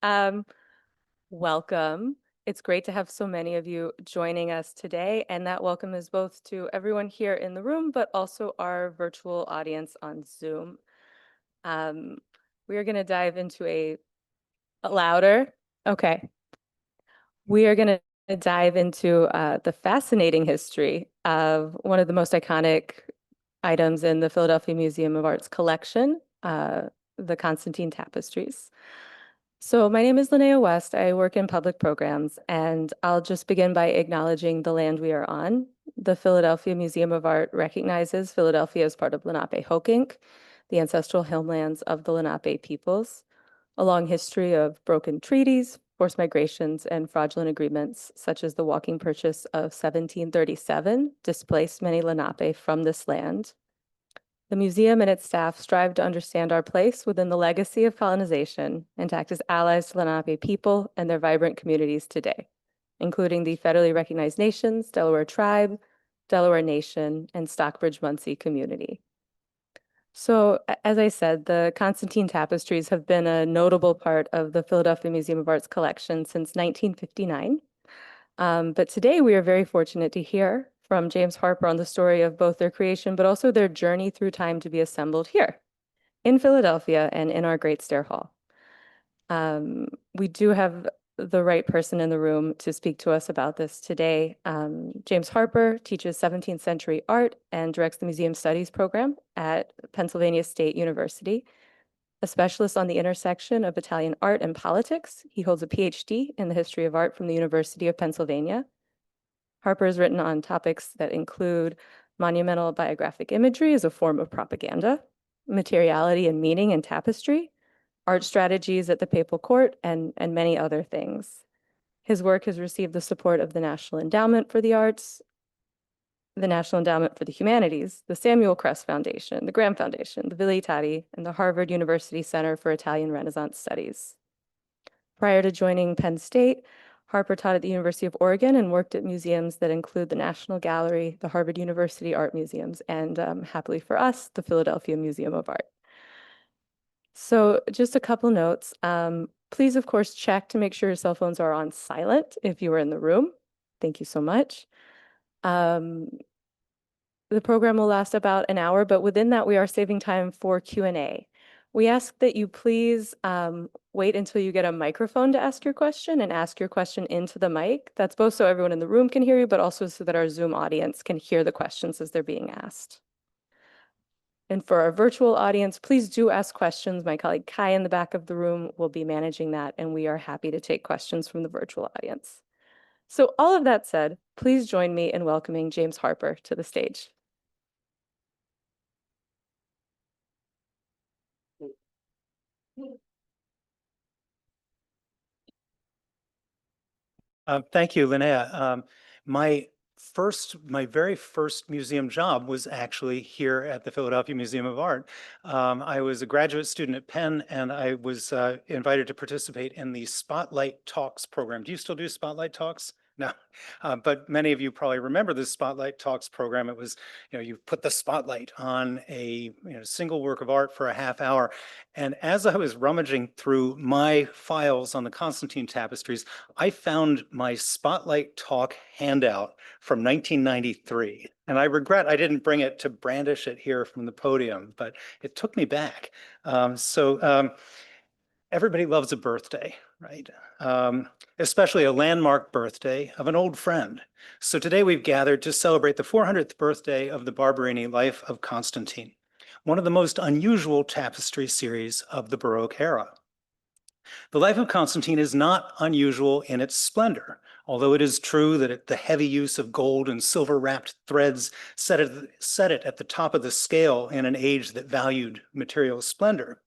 Um, Welcome. It's great to have so many of you joining us today, and that welcome is both to everyone here in the room, but also our virtual audience on Zoom. Um, we are going to dive into a louder. Okay. We are going to dive into the fascinating history of one of the most iconic items in the Philadelphia Museum of Art's collection, the Constantine Tapestries. So my name is Linnea West. I work in public programs, and I'll just begin by acknowledging the land we are on. The Philadelphia Museum of Art recognizes Philadelphia as part of Lenape-Hokink, the ancestral homelands of the Lenape peoples. A long history of broken treaties, forced migrations, and fraudulent agreements, such as the walking purchase of 1737, displaced many Lenape from this land. The museum and its staff strive to understand our place within the legacy of colonization and to act as allies to Lenape people and their vibrant communities today, including the federally recognized nations, Delaware Tribe, Delaware Nation, and Stockbridge-Munsee community. So, as I said, the Constantine Tapestries have been a notable part of the Philadelphia Museum of Art's collection since 1959. But today we are very fortunate to hear from James Harper on the story of both their creation, but also their journey through time to be assembled here in Philadelphia and in our Great Stair Hall. We do have the right person in the room to speak to us about this today. James Harper teaches 17th century art and directs the Museum Studies program at Pennsylvania State University. A specialist on the intersection of Italian art and politics, he holds a PhD in the history of art from the University of Pennsylvania. Harper has written on topics that include monumental biographic imagery as a form of propaganda, materiality and meaning in tapestry, art strategies at the papal court, and many other things. His work has received the support of the National Endowment for the Arts, the National Endowment for the Humanities, the Samuel Crest Foundation, the Graham Foundation, the Villa Tati, and the Harvard University Center for Italian Renaissance Studies. Prior to joining Penn State, Harper taught at the University of Oregon and worked at museums that include the National Gallery, the Harvard University Art Museums, and happily for us, the Philadelphia Museum of Art. So just a couple notes. Please, of course, check to make sure your cell phones are on silent if you were in the room. Thank you so much. The program will last about an hour, but within that, we are saving time for Q&A. We ask that you please wait until you get a microphone to ask your question and ask your question into the mic. That's both so everyone in the room can hear you, but also so that our Zoom audience can hear the questions as they're being asked. And for our virtual audience, please do ask questions. My colleague Kai in the back of the room will be managing that, and we are happy to take questions from the virtual audience. So all of that said, please join me in welcoming James Harper to the stage. Thank you, Linnea. My very first museum job was actually here at the Philadelphia Museum of Art. I was a graduate student at Penn, and I was invited to participate in the Spotlight Talks program. Do you still do Spotlight Talks? No, but many of you probably remember the Spotlight Talks program. It was, you put the spotlight on a single work of art for a half hour. And as I was rummaging through my files on the Constantine tapestries, I found my Spotlight Talk handout from 1993. And I regret I didn't bring it to brandish it here from the podium, but it took me back. Everybody loves a birthday, right? Especially a landmark birthday of an old friend. So today we've gathered to celebrate the 400th birthday of the Barberini Life of Constantine, one of the most unusual tapestry series of the Baroque era. The Life of Constantine is not unusual in its splendor, although it is true that the heavy use of gold and silver-wrapped threads set it at the top of the scale in an age that valued material splendor.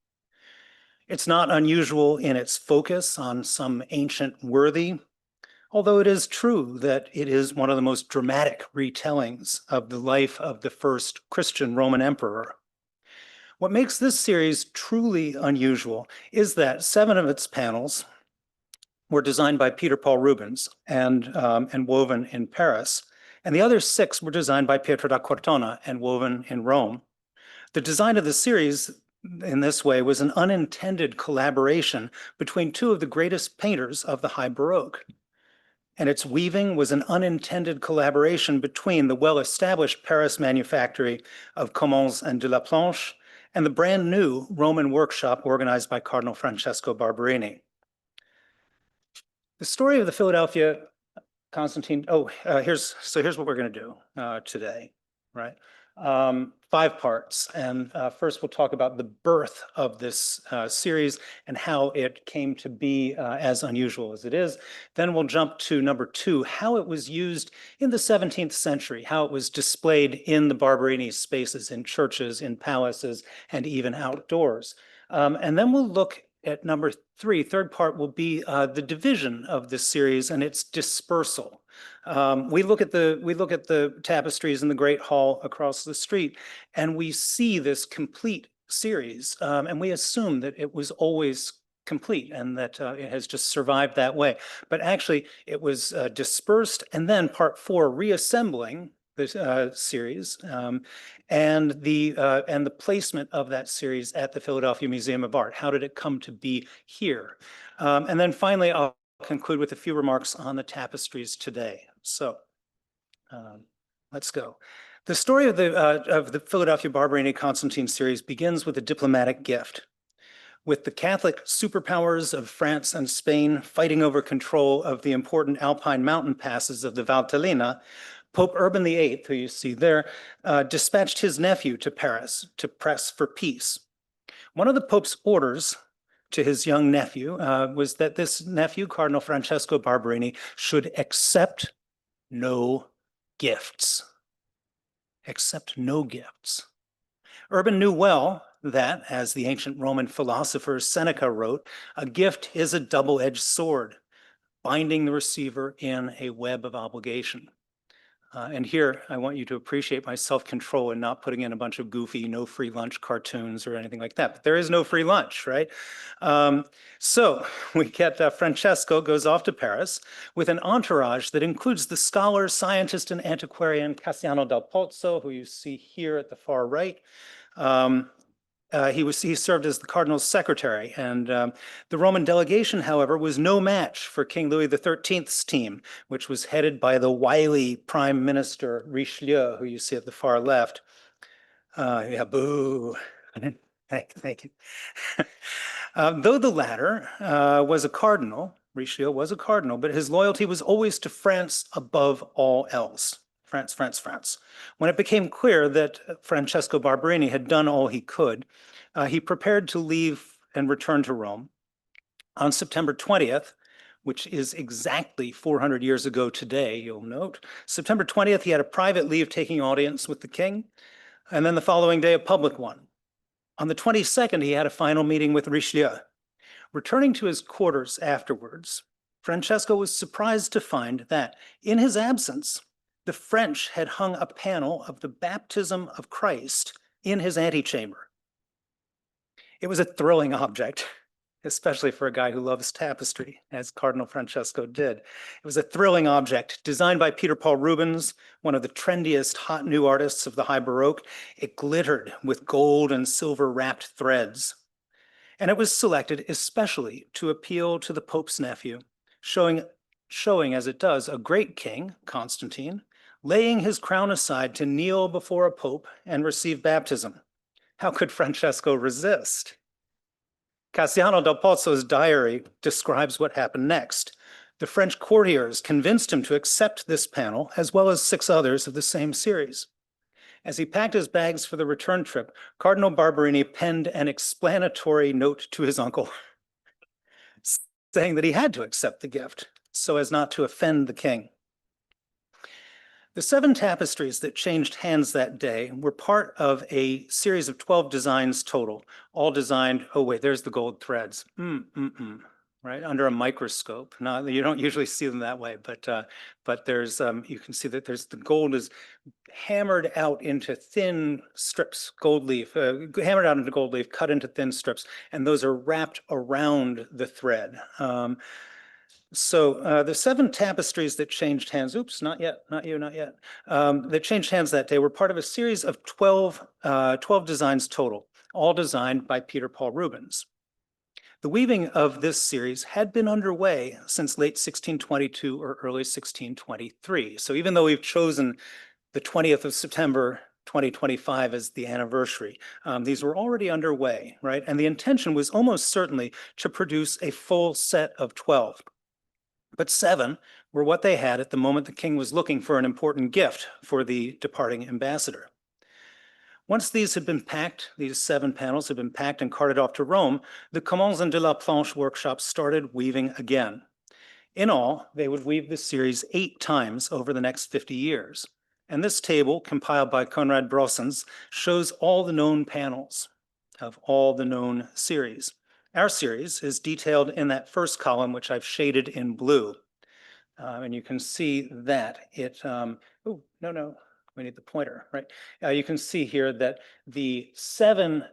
It's not unusual in its focus on some ancient worthy, although it is true that it is one of the most dramatic retellings of the life of the first Christian Roman emperor. What makes this series truly unusual is that 7 of its panels were designed by Peter Paul Rubens and woven in Paris, and the other 6 were designed by Pietro da Cortona and woven in Rome. The design of the series in this way was an unintended collaboration between two of the greatest painters of the High Baroque. And its weaving was an unintended collaboration between the well-established Paris manufactory of Comans and de la Planche and the brand new Roman workshop organized by Cardinal Francesco Barberini. The story of the Philadelphia Constantine, here's what we're going to do today, right? 5 parts. And first, we'll talk about the birth of this series and how it came to be as unusual as it is. Then we'll jump to number 2, how it was used in the 17th century, how it was displayed in the Barberini spaces, in churches, in palaces, and even outdoors. And then we'll look at number 3, third part will be the division of this series and its dispersal. We look at the tapestries in the Great Hall across the street, and we see this complete series, and we assume that it was always complete and that it has just survived that way. But actually, it was dispersed, and then part 4, reassembling the series, and the placement of that series at the Philadelphia Museum of Art. How did it come to be here? And then finally, I'll conclude with a few remarks on the tapestries today. So let's go. The story of the Philadelphia Barberini Constantine series begins with a diplomatic gift. With the Catholic superpowers of France and Spain fighting over control of the important alpine mountain passes of the Valtellina, Pope Urban VIII, who you see there, dispatched his nephew to Paris to press for peace. One of the Pope's orders to his young nephew was that this nephew, Cardinal Francesco Barberini, should accept no gifts. Accept no gifts. Urban knew well that, as the ancient Roman philosopher Seneca wrote, a gift is a double-edged sword, binding the receiver in a web of obligation. And here, I want you to appreciate my self-control in not putting in a bunch of goofy, no free lunch cartoons or anything like that. But there is no free lunch, right? So we get Francesco goes off to Paris with an entourage that includes the scholar, scientist, and antiquarian Cassiano del Pozzo, who you see here at the far right. He served as the cardinal's secretary, and the Roman delegation, however, was no match for King Louis XIII's team, which was headed by the wily Prime Minister Richelieu, who you see at the far left. Yeah, boo. Thank you. Though the latter was a cardinal, Richelieu was a cardinal, but his loyalty was always to France above all else. France, France, France. When it became clear that Francesco Barberini had done all he could, he prepared to leave and return to Rome. On September 20th, which is exactly 400 years ago today, you'll note, September 20th, he had a private leave-taking audience with the king, and then the following day, a public one. On the 22nd, he had a final meeting with Richelieu. Returning to his quarters afterwards, Francesco was surprised to find that, in his absence, the French had hung a panel of the baptism of Christ in his antechamber. It was a thrilling object, especially for a guy who loves tapestry, as Cardinal Francesco did. It was a thrilling object designed by Peter Paul Rubens, one of the trendiest hot new artists of the High Baroque. It glittered with gold and silver wrapped threads. And it was selected especially to appeal to the Pope's nephew, showing as it does a great king, Constantine, laying his crown aside to kneel before a pope and receive baptism. How could Francesco resist? Cassiano del Pozzo's diary describes what happened next. The French courtiers convinced him to accept this panel, as well as 6 others of the same series. As he packed his bags for the return trip, Cardinal Barberini penned an explanatory note to his uncle, saying that he had to accept the gift so as not to offend the king. The 7 tapestries that changed hands that day were part of a series of 12 designs total, all designed, oh wait, there's the gold threads, right, under a microscope. Now, you don't usually see them that way, but there's, you can see that the gold is hammered out into thin strips, gold leaf, hammered out into gold leaf, cut into thin strips, and those are wrapped around the thread. So the 7 tapestries that changed hands, oops, not yet, not you, not yet, that changed hands that day were part of a series of 12 designs total. all designed by Peter Paul Rubens. The weaving of this series had been underway since late 1622 or early 1623. So even though we've chosen the 20th of September 2025 as the anniversary, these were already underway, right? And the intention was almost certainly to produce a full set of 12. But 7 were what they had at the moment the king was looking for an important gift for the departing ambassador. Once these had been packed, these 7 panels had been packed and carted off to Rome, the Commences de la Planche workshop started weaving again. In all, they would weave this series 8 times over the next 50 years. And this table, compiled by Konrad Brossens, shows all the known panels of all the known series. Our series is detailed in that first column, which I've shaded in blue. And you can see that it, we need the pointer, right? You can see here that the 7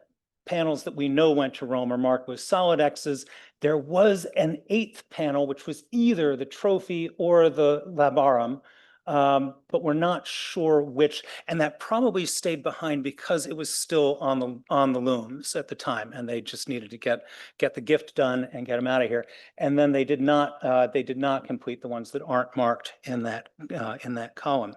panels that we know went to Rome are marked with solid X's. There was an 8th panel, which was either the trophy or the labarum, but we're not sure which, and that probably stayed behind because it was still on the looms at the time, and they just needed to get the gift done and get them out of here. And then they did not complete the ones that aren't marked in that column.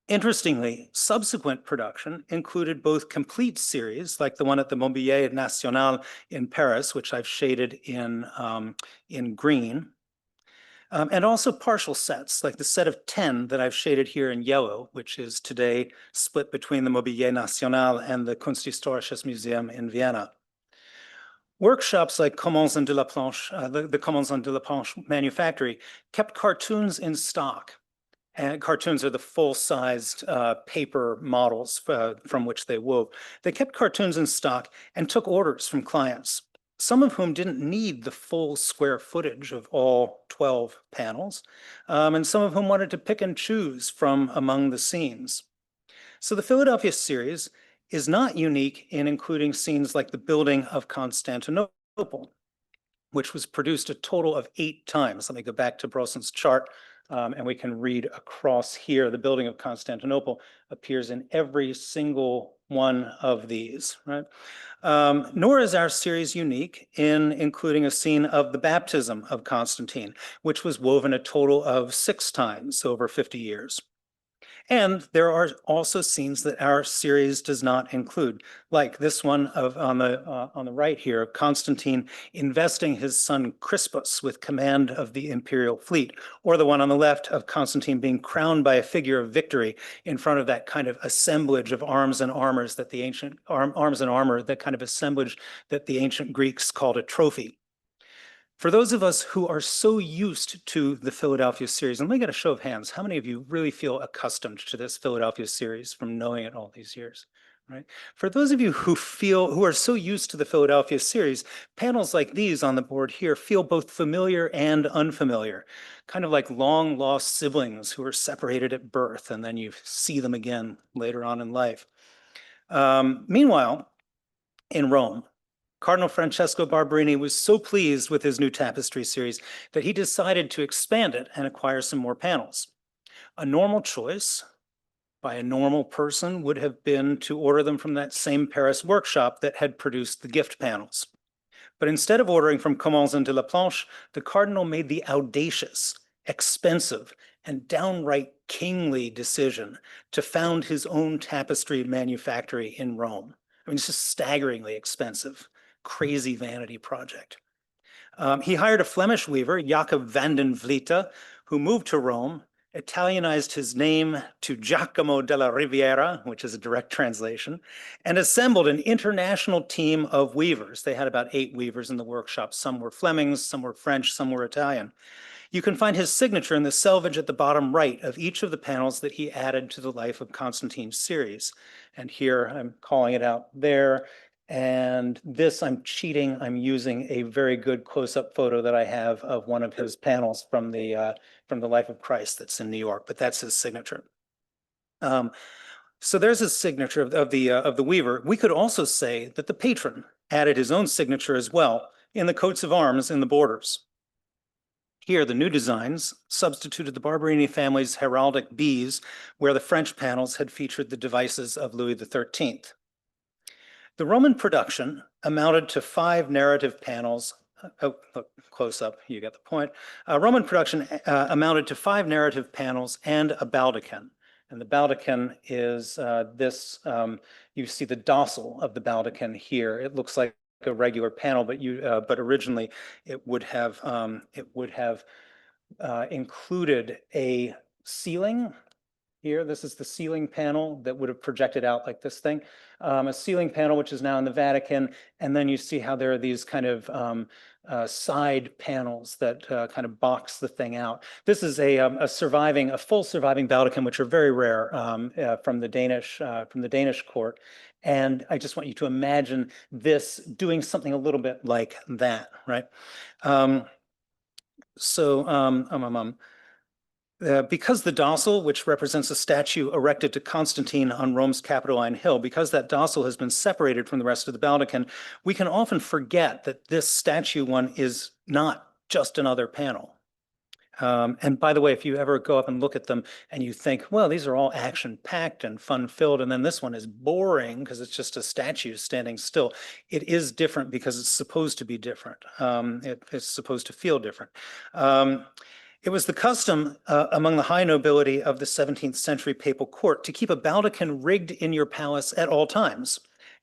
Interestingly, subsequent production included both complete series, like the one at the Mobilier National in Paris, which I've shaded in green, and also partial sets, like the set of 10 that I've shaded here in yellow, which is today split between the Mobilier National and the Kunsthistorisches Museum in Vienna. Workshops like Commences de la Planche, the Commences de la Planche manufactory, kept cartoons in stock. And cartoons are the full-sized paper models from which they wove. They kept cartoons in stock and took orders from clients, some of whom didn't need the full square footage of all 12 panels, and some of whom wanted to pick and choose from among the scenes. So the Philadelphia series is not unique in including scenes like the building of Constantinople, which was produced a total of 8 times. Let me go back to Brossens' chart. And we can read across here, the building of Constantinople appears in every single one of these, right? Nor is our series unique in including a scene of the baptism of Constantine, which was woven a total of 6 times over 50 years. And there are also scenes that our series does not include, like this one on the right here, of Constantine investing his son Crispus with command of the imperial fleet, or the one on the left of Constantine being crowned by a figure of victory in front of that kind of assemblage of arms and armors that the ancient arms and armor, that kind of assemblage that the ancient Greeks called a trophy. For those of us who are so used to the Philadelphia series, and let me get a show of hands, how many of you really feel accustomed to this Philadelphia series from knowing it all these years, right? For those of you who are so used to the Philadelphia series, panels like these on the board here feel both familiar and unfamiliar, kind of like long lost siblings who are separated at birth and then you see them again later on in life. Meanwhile, in Rome, Cardinal Francesco Barberini was so pleased with his new tapestry series that he decided to expand it and acquire some more panels. A normal choice by a normal person would have been to order them from that same Paris workshop that had produced the gift panels. But instead of ordering from Commences de la Planche, the Cardinal made the audacious, expensive, and downright kingly decision to found his own tapestry manufactory in Rome. I mean, it's just staggeringly expensive. Crazy vanity project. He hired a Flemish weaver, Jacob van den Vliet, who moved to Rome, Italianized his name to Giacomo della Riviera, which is a direct translation, and assembled an international team of weavers. They had about 8 weavers in the workshop. Some were Flemings, some were French, some were Italian. You can find his signature in the selvage at the bottom right of each of the panels that he added to the Life of Constantine series. And here I'm calling it out there. And this, I'm cheating. I'm using a very good close-up photo that I have of one of his panels from the Life of Christ that's in New York, but that's his signature. So there's his signature of the weaver. We could also say that the patron added his own signature as well in the coats of arms in the borders. Here, the new designs substituted the Barberini family's heraldic bees, where the French panels had featured the devices of Louis XIII. The Roman production amounted to 5 narrative panels. Oh, look, close up, you get the point. Roman production amounted to 5 narrative panels and a baldachin. And the baldachin is this, you see the dossal of the baldachin here. It looks like a regular panel, but originally it would have included a ceiling here. This is the ceiling panel that would have projected out like this thing. A ceiling panel, which is now in the Vatican. And then you see how there are these kind of side panels that kind of box the thing out. This is a full surviving baldachin, which are very rare from the Danish court. And I just want you to imagine this doing something a little bit like that, right? Because the dossal, which represents a statue erected to Constantine on Rome's Capitoline Hill, because that dossal has been separated from the rest of the baldachin, we can often forget that this statue one is not just another panel. And by the way, if you ever go up and look at them and you think, well, these are all action-packed and fun-filled, and then this one is boring because it's just a statue standing still, it is different because it's supposed to be different. It's supposed to feel different. It was the custom among the high nobility of the 17th century papal court to keep a baldachin rigged in your palace at all times,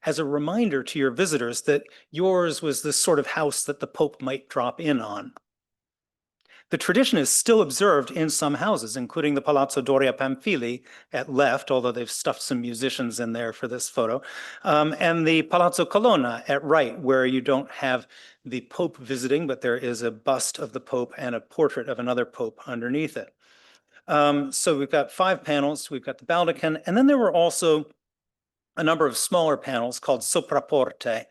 as a reminder to your visitors that yours was the sort of house that the Pope might drop in on. The tradition is still observed in some houses, including the Palazzo Doria Pamphili at left, although they've stuffed some musicians in there for this photo, and the Palazzo Colonna at right, where you don't have the Pope visiting, but there is a bust of the Pope and a portrait of another Pope underneath it. So we've got 5 panels, we've got the baldachin, and then there were also a number of smaller panels called sopraporte,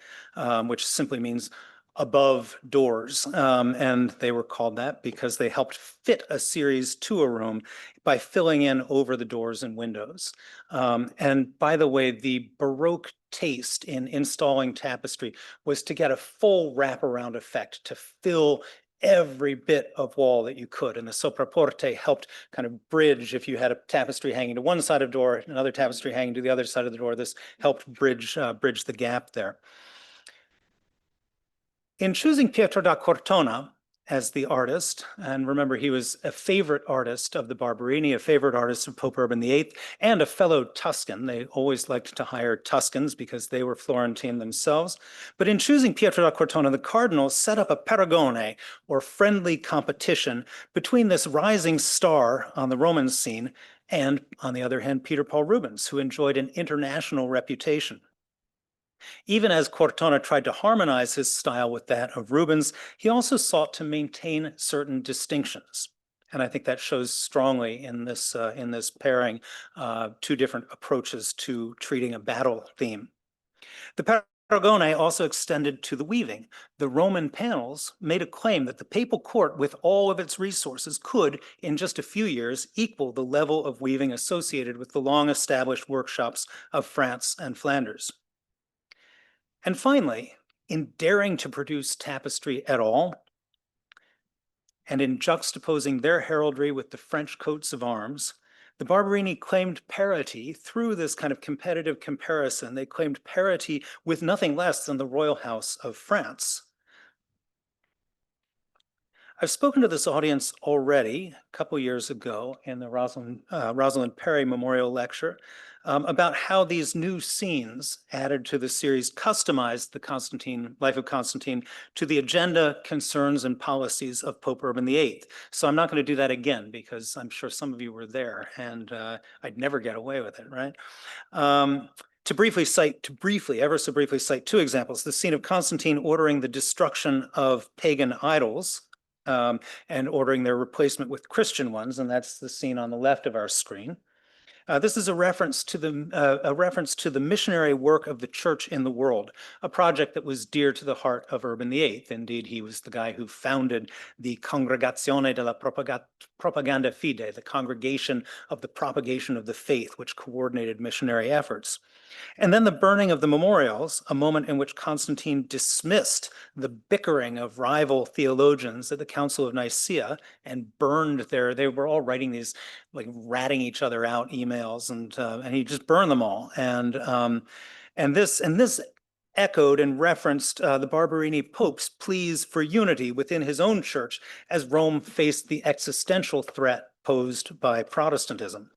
which simply means above doors. And they were called that because they helped fit a series to a room by filling in over the doors and windows. And by the way, the Baroque taste in installing tapestry was to get a full wraparound effect, to fill every bit of wall that you could. And the sopraporte helped kind of bridge, if you had a tapestry hanging to one side of the door, another tapestry hanging to the other side of the door, this helped bridge the gap there. In choosing Pietro da Cortona as the artist, and remember he was a favorite artist of the Barberini, a favorite artist of Pope Urban VIII, and a fellow Tuscan. They always liked to hire Tuscans because they were Florentine themselves. But in choosing Pietro da Cortona, the cardinal set up a paragone, or friendly competition, between this rising star on the Roman scene and, on the other hand, Peter Paul Rubens, who enjoyed an international reputation. Even as Cortona tried to harmonize his style with that of Rubens, he also sought to maintain certain distinctions. And I think that shows strongly in this pairing, 2 different approaches to treating a battle theme. The Paragone also extended to the weaving. The Roman panels made a claim that the papal court, with all of its resources, could, in just a few years, equal the level of weaving associated with the long-established workshops of France and Flanders. And finally, in daring to produce tapestry at all, and in juxtaposing their heraldry with the French coats of arms, the Barberini claimed parity through this kind of competitive comparison. They claimed parity with nothing less than the royal house of France. I've spoken to this audience already a couple years ago in the Rosalind Perry Memorial Lecture about how these new scenes added to the series customized the Life of Constantine to the agenda, concerns, and policies of Pope Urban VIII. So I'm not going to do that again because I'm sure some of you were there and I'd never get away with it, right? Ever so briefly cite 2 examples, the scene of Constantine ordering the destruction of pagan idols, and ordering their replacement with Christian ones, and that's the scene on the left of our screen. This is a reference to the missionary work of the church in the world, a project that was dear to the heart of Urban VIII. Indeed, he was the guy who founded the Congregazione della Propaganda Fide, the Congregation of the Propagation of the Faith, which coordinated missionary efforts. And then the burning of the memorials, a moment in which Constantine dismissed the bickering of rival theologians at the Council of Nicaea and burned they were all writing these, like, ratting each other out emails, and he just burned them all. And this echoed and referenced the Barberini Pope's pleas for unity within his own church as Rome faced the existential threat posed by Protestantism.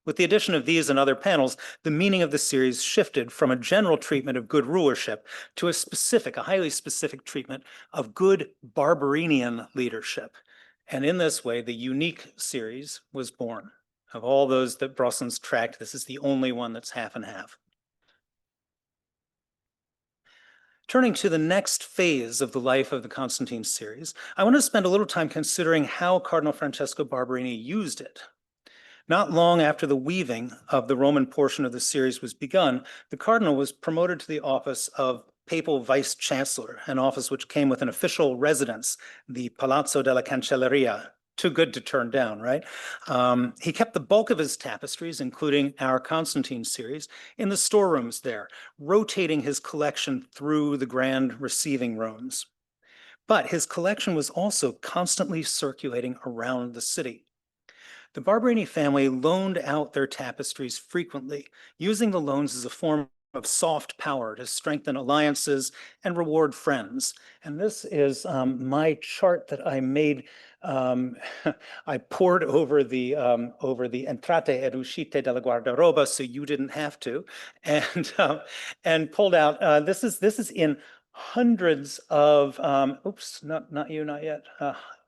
With the addition of these and other panels, the meaning of the series shifted from a general treatment of good rulership to a highly specific treatment of good Barberinian leadership. And in this way, the unique series was born. Of all those that Brossen's tracked, this is the only one that's half and half. Turning to the next phase of the life of the Constantine series, I want to spend a little time considering how Cardinal Francesco Barberini used it. Not long after the weaving of the Roman portion of the series was begun, the cardinal was promoted to the office of papal vice chancellor, an office which came with an official residence, the Palazzo della Cancelleria. Too good to turn down, right? He kept the bulk of his tapestries, including our Constantine series, in the storerooms there, rotating his collection through the grand receiving rooms. But his collection was also constantly circulating around the city. The Barberini family loaned out their tapestries frequently, using the loans as a form of soft power to strengthen alliances and reward friends. And this is my chart that I made. I poured over the entrate ed uscite della guardaroba, so you didn't have to, and pulled out. This is in hundreds of. Oops, not you, not yet.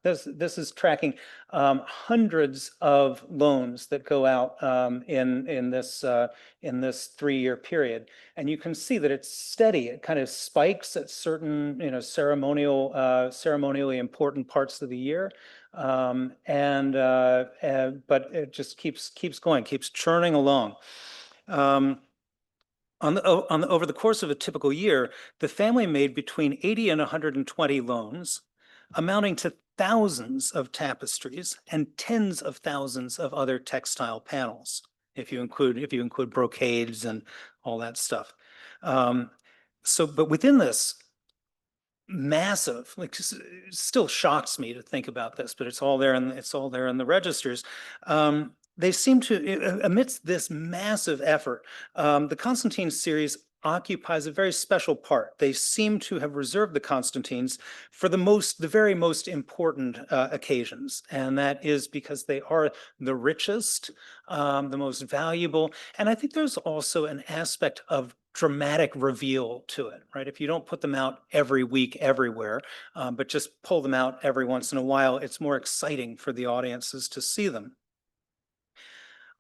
This is tracking hundreds of loans that go out in this 3-year period, and you can see that it's steady. It kind of spikes at certain ceremonially important parts of the year, but it just keeps going, keeps churning along. Over the course of a typical year, the family made between 80 and 120 loans, amounting to thousands of tapestries and tens of thousands of other textile panels, if you include brocades and all that stuff. But within this massive, like, still shocks me to think about this, but it's all there and it's all there in the registers. They seem to, amidst this massive effort, the Constantine series occupies a very special part. They seem to have reserved the Constantines for the very most important occasions, and that is because they are the richest, the most valuable, and I think there's also an aspect of dramatic reveal to it, right? If you don't put them out every week, everywhere, but just pull them out every once in a while, it's more exciting for the audiences to see them.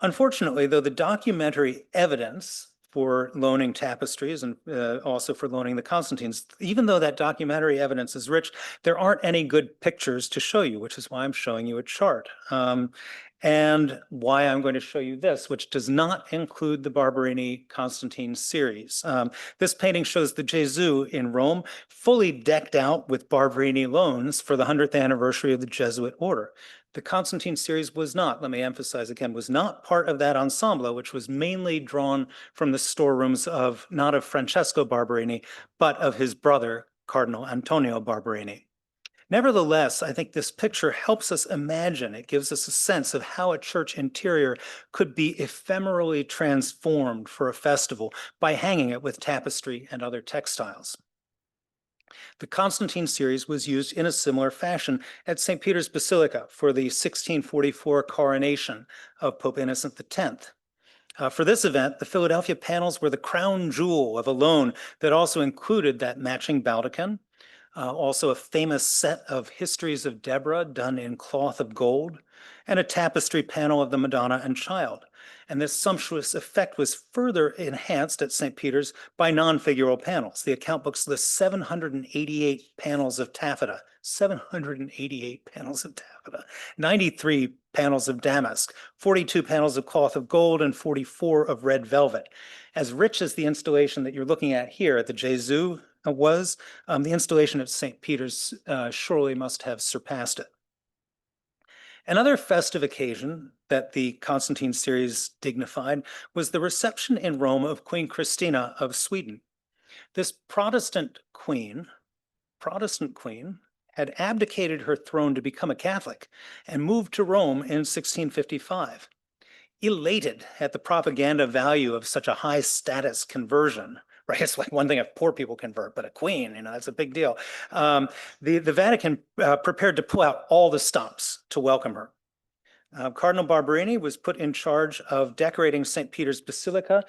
Unfortunately, though, the documentary evidence for loaning tapestries and also for loaning the Constantines, even though that documentary evidence is rich, there aren't any good pictures to show you, which is why I'm showing you a chart. And why I'm going to show you this, which does not include the Barberini Constantine series. This painting shows the Gesù in Rome, fully decked out with Barberini loans for the 100th anniversary of the Jesuit order. The Constantine series was not, let me emphasize again, was not part of that ensemble, which was mainly drawn from the storerooms of, not of Francesco Barberini, but of his brother, Cardinal Antonio Barberini. Nevertheless, I think this picture helps us imagine, it gives us a sense of how a church interior could be ephemerally transformed for a festival by hanging it with tapestry and other textiles. The Constantine series was used in a similar fashion at St. Peter's Basilica for the 1644 coronation of Pope Innocent X. For this event, the Philadelphia panels were the crown jewel of a loan that also included that matching baldachin, also a famous set of histories of Deborah done in cloth of gold, and a tapestry panel of the Madonna and Child. And this sumptuous effect was further enhanced at St. Peter's by non-figural panels. The account books list 788 panels of taffeta, 788 panels of taffeta, 93 panels of damask, 42 panels of cloth of gold, and 44 of red velvet. As rich as the installation that you're looking at here at the Gesù was, the installation at St. Peter's surely must have surpassed it. Another festive occasion that the Constantine series dignified was the reception in Rome of Queen Christina of Sweden. This Protestant queen had abdicated her throne to become a Catholic and moved to Rome in 1655. Elated at the propaganda value of such a high status conversion, right? It's like one thing if poor people convert, but a queen, that's a big deal. The Vatican prepared to pull out all the stops to welcome her. Cardinal Barberini was put in charge of decorating St. Peter's Basilica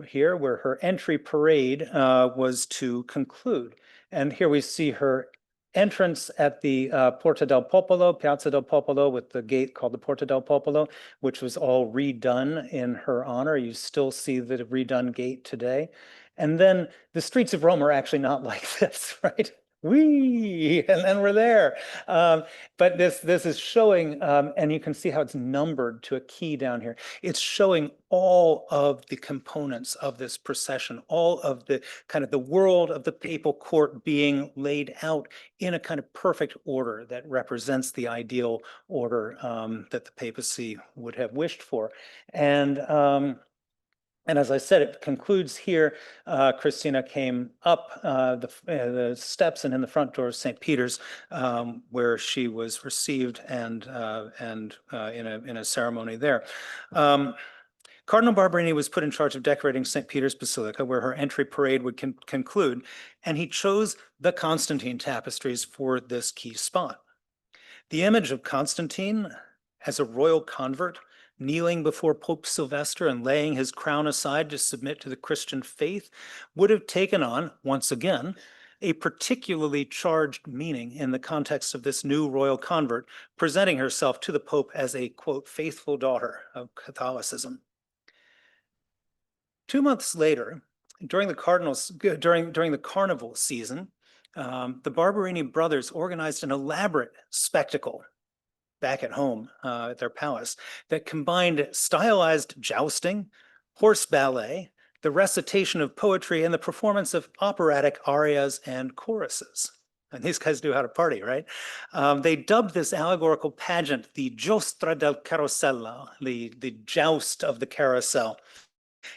here, where her entry parade was to conclude. And here we see her entrance at the Porta del Popolo, Piazza del Popolo, with the gate called the Porta del Popolo, which was all redone in her honor. You still see the redone gate today. And then the streets of Rome are actually not like this, right? Whee! And then we're there. But this is showing, and you can see how it's numbered to a key down here. It's showing all of the components of this procession, all of the kind of the world of the papal court being laid out in a kind of perfect order that represents the ideal order that the papacy would have wished for. And as I said, it concludes here. Christina came up the steps and in the front door of St. Peter's, where she was received and in a ceremony there. Cardinal Barberini was put in charge of decorating St. Peter's Basilica, where her entry parade would conclude, and he chose the Constantine Tapestries for this key spot. The image of Constantine as a royal convert kneeling before Pope Sylvester and laying his crown aside to submit to the Christian faith would have taken on, once again, a particularly charged meaning in the context of this new royal convert, presenting herself to the Pope as a, quote, faithful daughter of Catholicism. 2 months later, during the carnival season, the Barberini brothers organized an elaborate spectacle back at home at their palace that combined stylized jousting, horse ballet, the recitation of poetry, and the performance of operatic arias and choruses. And these guys knew how to party, right? They dubbed this allegorical pageant the Giostra del Carrosello, the joust of the carousel.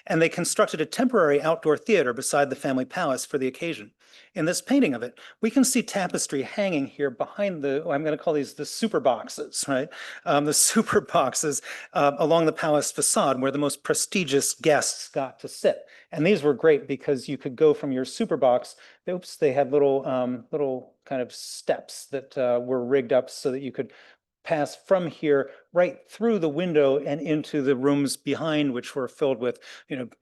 And they constructed a temporary outdoor theater beside the family palace for the occasion. In this painting of it, we can see tapestry hanging here behind I'm going to call these the super boxes, right? The super boxes along the palace facade where the most prestigious guests got to sit. And these were great because you could go from your super box, they had little kind of steps that were rigged up so that you could pass from here right through the window and into the rooms behind, which were filled with,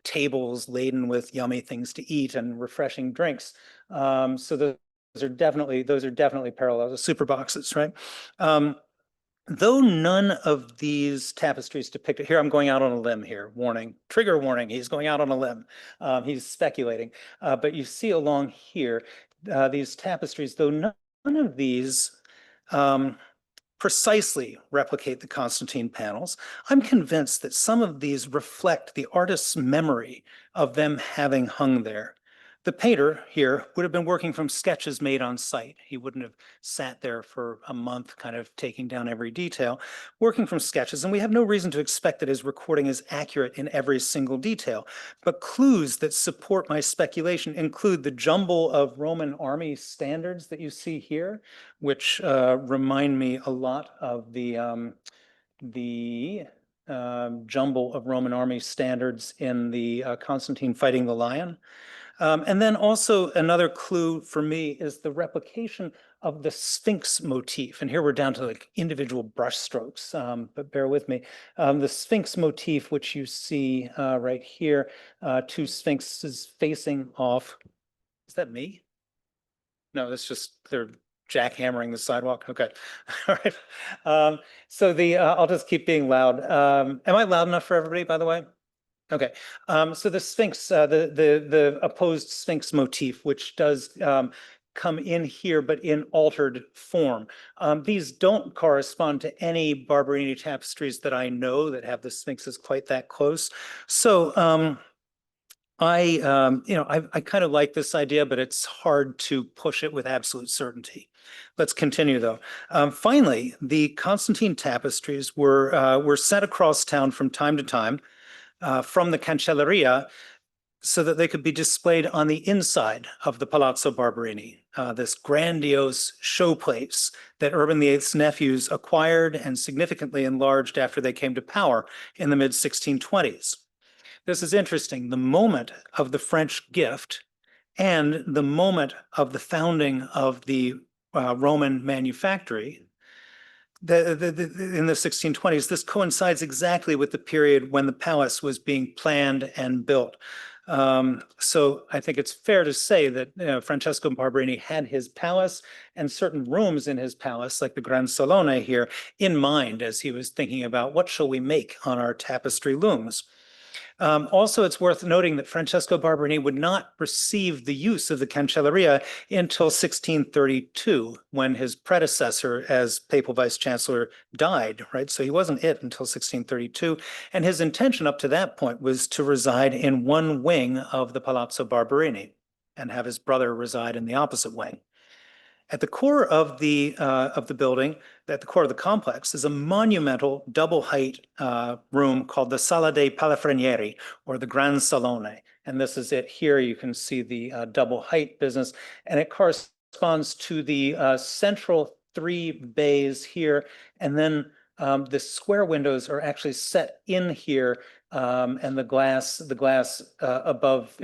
tables laden with yummy things to eat and refreshing drinks. So those are definitely parallel to super boxes, right? Though none of these tapestries depicted here, I'm going out on a limb here, warning, trigger warning, he's going out on a limb. He's speculating, but you see along here, these tapestries, though none of these precisely replicate the Constantine panels, I'm convinced that some of these reflect the artist's memory of them having hung there. The painter here would have been working from sketches made on site. He wouldn't have sat there for a month kind of taking down every detail, working from sketches, and we have no reason to expect that his recording is accurate in every single detail. But clues that support my speculation include the jumble of Roman army standards that you see here, which remind me a lot of the jumble of Roman army standards in the Constantine fighting the lion. And then also another clue for me is the replication of the Sphinx motif. And here we're down to like individual brush strokes, but bear with me. The Sphinx motif, which you see right here, two sphinxes facing off. Is that me? No, that's just they're jackhammering the sidewalk. Okay. All right. So I'll just keep being loud. Am I loud enough for everybody, by the way? Okay, so the Sphinx, the opposed Sphinx motif, which does come in here, but in altered form. These don't correspond to any Barberini tapestries that I know that have the Sphinxes quite that close. So I kind of like this idea, but it's hard to push it with absolute certainty. Let's continue though. Finally, the Constantine tapestries were sent across town from time to time from the Cancelleria so that they could be displayed on the inside of the Palazzo Barberini, this grandiose showplace that Urban VIII's nephews acquired and significantly enlarged after they came to power in the mid-1620s. This is interesting. The moment of the French gift and the moment of the founding of the Roman manufactory in the 1620s. This coincides exactly with the period when the palace was being planned and built. So I think it's fair to say that Francesco Barberini had his palace and certain rooms in his palace, like the Gran Salone here, in mind as he was thinking about what shall we make on our tapestry looms. Also, it's worth noting that Francesco Barberini would not receive the use of the Cancelleria until 1632, when his predecessor as papal vice chancellor died, right? So he wasn't it until 1632. And his intention up to that point was to reside in one wing of the Palazzo Barberini and have his brother reside in the opposite wing. At the core of the building, at the core of the complex, is a monumental double height room called the Sala dei Palafrenieri, or the Gran Salone. And this is it here. You can see the double height business, and it corresponds to the central three bays here. And then the square windows are actually set in here, and the glass above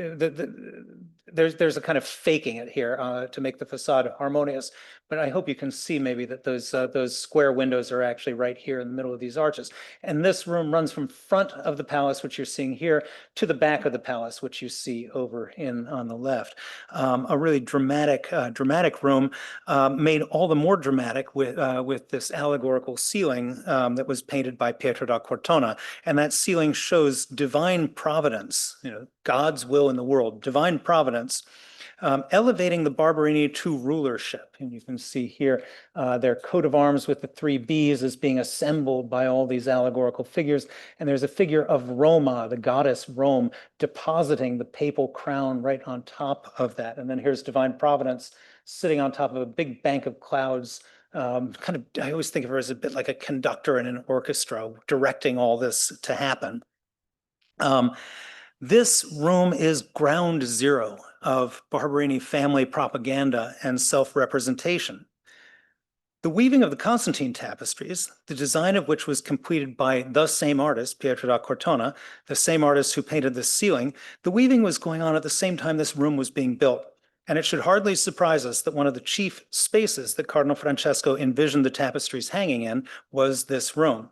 there's a kind of faking it here to make the facade harmonious. But I hope you can see maybe that those square windows are actually right here in the middle of these arches. And this room runs from front of the palace, which you're seeing here, to the back of the palace, which you see over on the left. A really dramatic room, made all the more dramatic with this allegorical ceiling that was painted by Pietro da Cortona. And that ceiling shows divine providence, God's will in the world, divine providence, elevating the Barberini to rulership. And you can see here their coat of arms with the three Bs is being assembled by all these allegorical figures. And there's a figure of Roma, the goddess Rome, depositing the papal crown right on top of that. And then here's divine providence sitting on top of a big bank of clouds. I always think of her as a bit like a conductor in an orchestra, directing all this to happen. This room is ground zero of Barberini family propaganda and self-representation. The weaving of the Constantine tapestries, the design of which was completed by the same artist, Pietro da Cortona, the same artist who painted the ceiling, the weaving was going on at the same time this room was being built. And it should hardly surprise us that one of the chief spaces that Cardinal Francesco envisioned the tapestries hanging in was this room.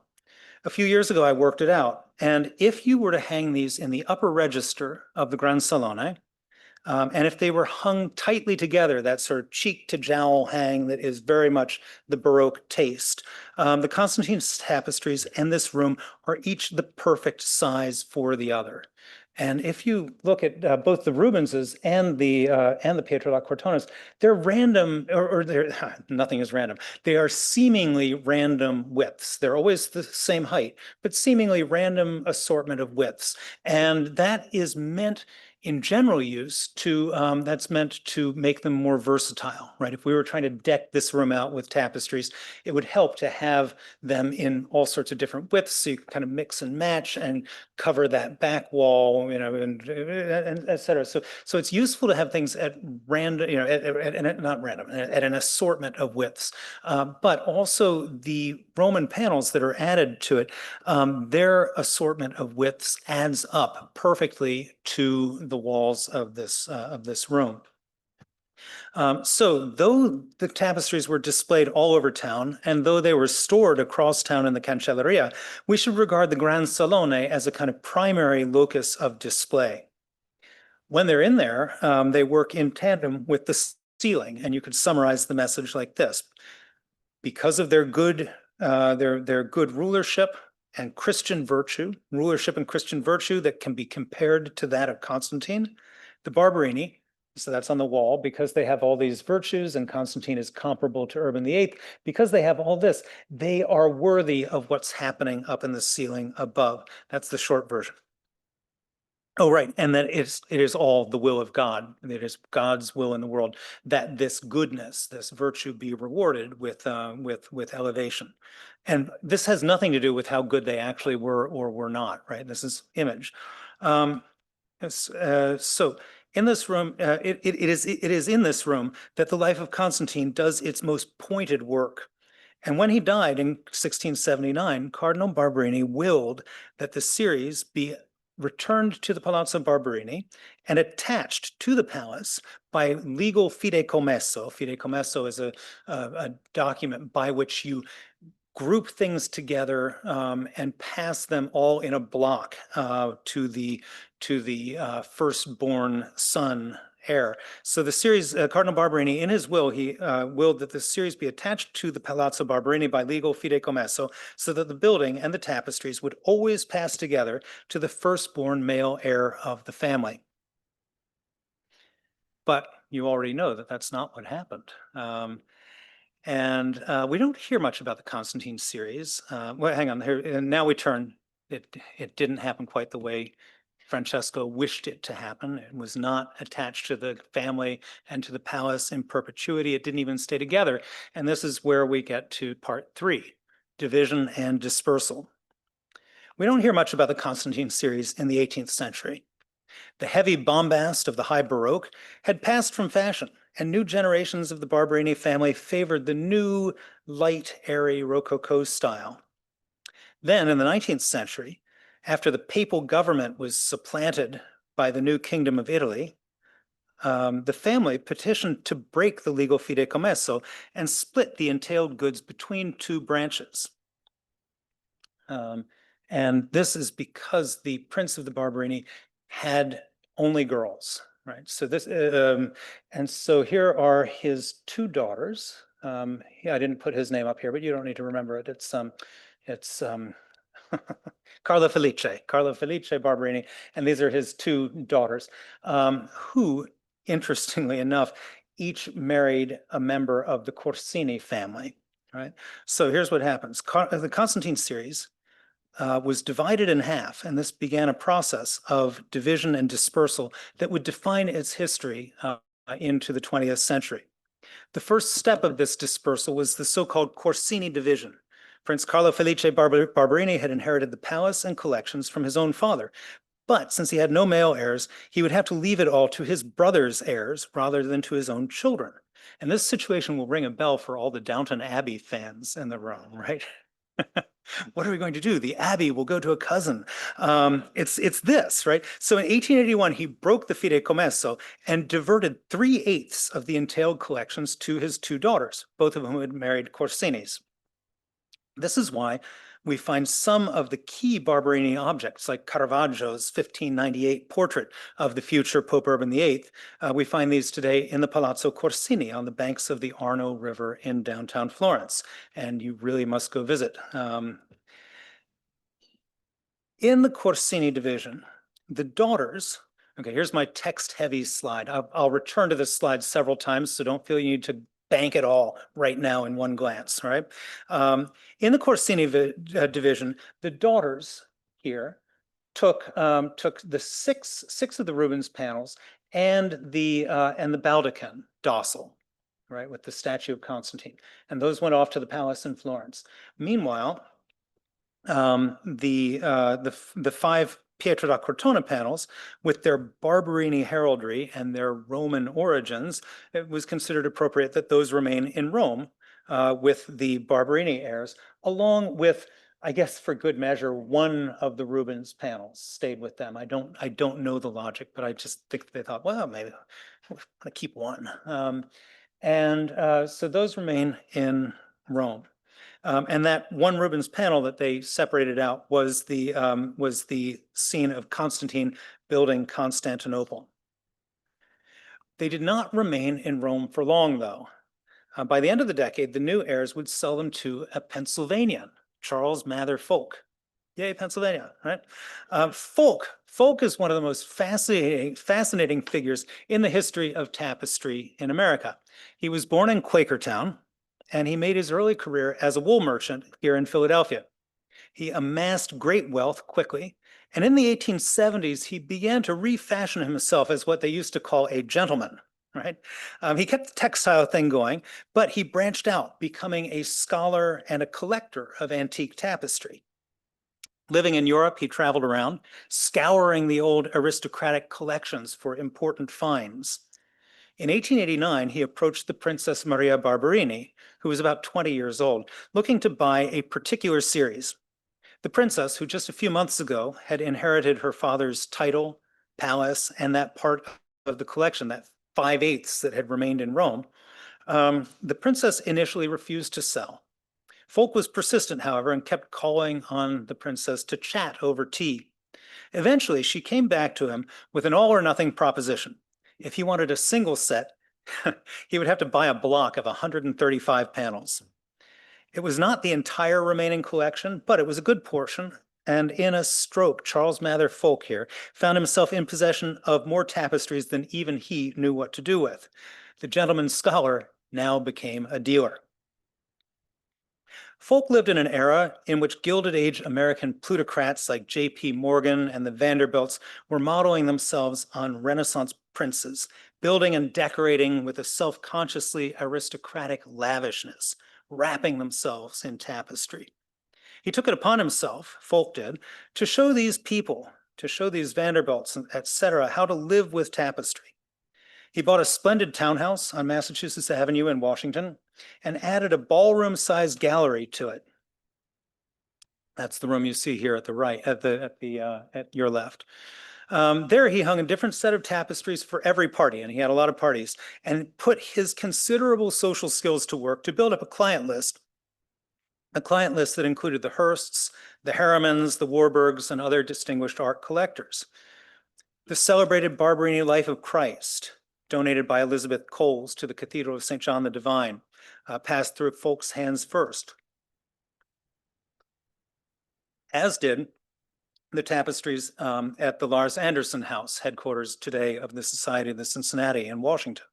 A few years ago, I worked it out. And if you were to hang these in the upper register of the Gran Salone, and if they were hung tightly together, that sort of cheek to jowl hang that is very much the Baroque taste, the Constantine tapestries and this room are each the perfect size for the other. And if you look at both the Rubenses and the Pietro da Cortonas, they're random, or they're nothing is random. They are seemingly random widths. They're always the same height, but seemingly random assortment of widths. And that is meant in general use to that's meant to make them more versatile, right? If we were trying to deck this room out with tapestries, it would help to have them in all sorts of different widths, so you can kind of mix and match and cover that back wall, and et cetera. So it's useful to have things at random, not random, at an assortment of widths. But also the Roman panels that are added to it, their assortment of widths adds up perfectly to the walls of this room. So though the tapestries were displayed all over town, and though they were stored across town in the Cancelleria, we should regard the Gran Salone as a kind of primary locus of display. When they're in there, they work in tandem with the ceiling, and you could summarize the message like this. Because of their good rulership and Christian virtue, that can be compared to that of Constantine, the Barberini, so that's on the wall, because they have all these virtues and Constantine is comparable to Urban VIII, because they have all this, they are worthy of what's happening up in the ceiling above. That's the short version. Oh, right. And that it is all the will of God. It is God's will in the world that this goodness, this virtue be rewarded with elevation. And this has nothing to do with how good they actually were or were not, right? This is image. So in this room, it is in this room that the Life of Constantine does its most pointed work. And when he died in 1679, Cardinal Barberini willed that the series be returned to the Palazzo Barberini and attached to the palace by legal fideikommesso. Fideikommesso is a document by which you group things together and pass them all in a block to the firstborn son heir. So the series, Cardinal Barberini, in his will, he willed that the series be attached to the Palazzo Barberini by legal fideikommesso, so that the building and the tapestries would always pass together to the firstborn male heir of the family. But you already know that that's not what happened. And we don't hear much about the Constantine series. Well, hang on here. And now we turn. It didn't happen quite the way Francesco wished it to happen. It was not attached to the family and to the palace in perpetuity. It didn't even stay together. And this is where we get to part 3, division and dispersal. We don't hear much about the Constantine series in the 18th century. The heavy bombast of the high Baroque had passed from fashion, and new generations of the Barberini family favored the new, light, airy Rococo style. Then, in the 19th century, after the papal government was supplanted by the new Kingdom of Italy, the family petitioned to break the legal fideikommesso and split the entailed goods between two branches. And this is because the Prince of the Barberini had only girls, right? So this, and so here are his 2 daughters. Yeah, I didn't put his name up here, but you don't need to remember it. It's Carlo Felice Barberini, and these are his 2 daughters, who, interestingly enough, each married a member of the Corsini family, right? So here's what happens. The Constantine series was divided in half, and this began a process of division and dispersal that would define its history into the 20th century. The first step of this dispersal was the so-called Corsini division. Prince Carlo Felice Barberini had inherited the palace and collections from his own father, but since he had no male heirs, he would have to leave it all to his brother's heirs rather than to his own children. And this situation will ring a bell for all the Downton Abbey fans in the room, right? What are we going to do? The abbey will go to a cousin. It's this, right? So in 1881, he broke the fideikommesso and diverted 3/8 of the entailed collections to his 2 daughters, both of whom had married Corsinis. This is why we find some of the key Barberini objects, like Caravaggio's 1598 portrait of the future Pope Urban VIII. We find these today in the Palazzo Corsini on the banks of the Arno River in downtown Florence, and you really must go visit. In the Corsini division, the daughters, okay, here's my text-heavy slide. I'll return to this slide several times, so don't feel you need to bank it all right now in one glance, right? In the Corsini division, the daughters here took the six of the Rubens panels and the baldachin docile, right, with the statue of Constantine, and those went off to the palace in Florence. Meanwhile, the 5 Pietro da Cortona panels, with their Barberini heraldry and their Roman origins, it was considered appropriate that those remain in Rome with the Barberini heirs, along with, I guess for good measure, one of the Rubens panels stayed with them. I don't know the logic, but I just think they thought, well, maybe we're gonna keep one. So those remain in Rome. And that one Rubens panel that they separated out was the scene of Constantine building Constantinople. They did not remain in Rome for long, though. By the end of the decade, the new heirs would sell them to a Pennsylvanian, Charles Mather Folk. Yay, Pennsylvania, right? Folk is one of the most fascinating figures in the history of tapestry in America. He was born in Quakertown, and he made his early career as a wool merchant here in Philadelphia. He amassed great wealth quickly, and in the 1870s, he began to refashion himself as what they used to call a gentleman, right? He kept the textile thing going, but he branched out, becoming a scholar and a collector of antique tapestry. Living in Europe, he traveled around, scouring the old aristocratic collections for important finds. In 1889, he approached the Princess Maria Barberini, who was about 20 years old, looking to buy a particular series. The princess, who just a few months ago had inherited her father's title, palace, and that part of the collection, that 5/8 that had remained in Rome, the princess initially refused to sell. Folk was persistent, however, and kept calling on the princess to chat over tea. Eventually, she came back to him with an all or nothing proposition. If he wanted a single set, he would have to buy a block of 135 panels. It was not the entire remaining collection, but it was a good portion. And in a stroke, Charles Mather Folk here found himself in possession of more tapestries than even he knew what to do with. The gentleman scholar now became a dealer. Folk lived in an era in which Gilded Age American plutocrats like J.P. Morgan and the Vanderbilts were modeling themselves on Renaissance princes, building and decorating with a self-consciously aristocratic lavishness, wrapping themselves in tapestry. He took it upon himself, Folk did, to show these people, to show these Vanderbilts, etc., how to live with tapestry. He bought a splendid townhouse on Massachusetts Avenue in Washington and added a ballroom-sized gallery to it. That's the room you see here at the right, at your left. There he hung a different set of tapestries for every party, and he had a lot of parties, and put his considerable social skills to work to build up a client list that included the Hearsts, the Harrimans, the Warburgs, and other distinguished art collectors. The celebrated Barberini Life of Christ, donated by Elizabeth Coles to the Cathedral of St. John the Divine, passed through Folk's hands first, as did the tapestries at the Lars Anderson House, headquarters today of the Society of the Cincinnati in Washington.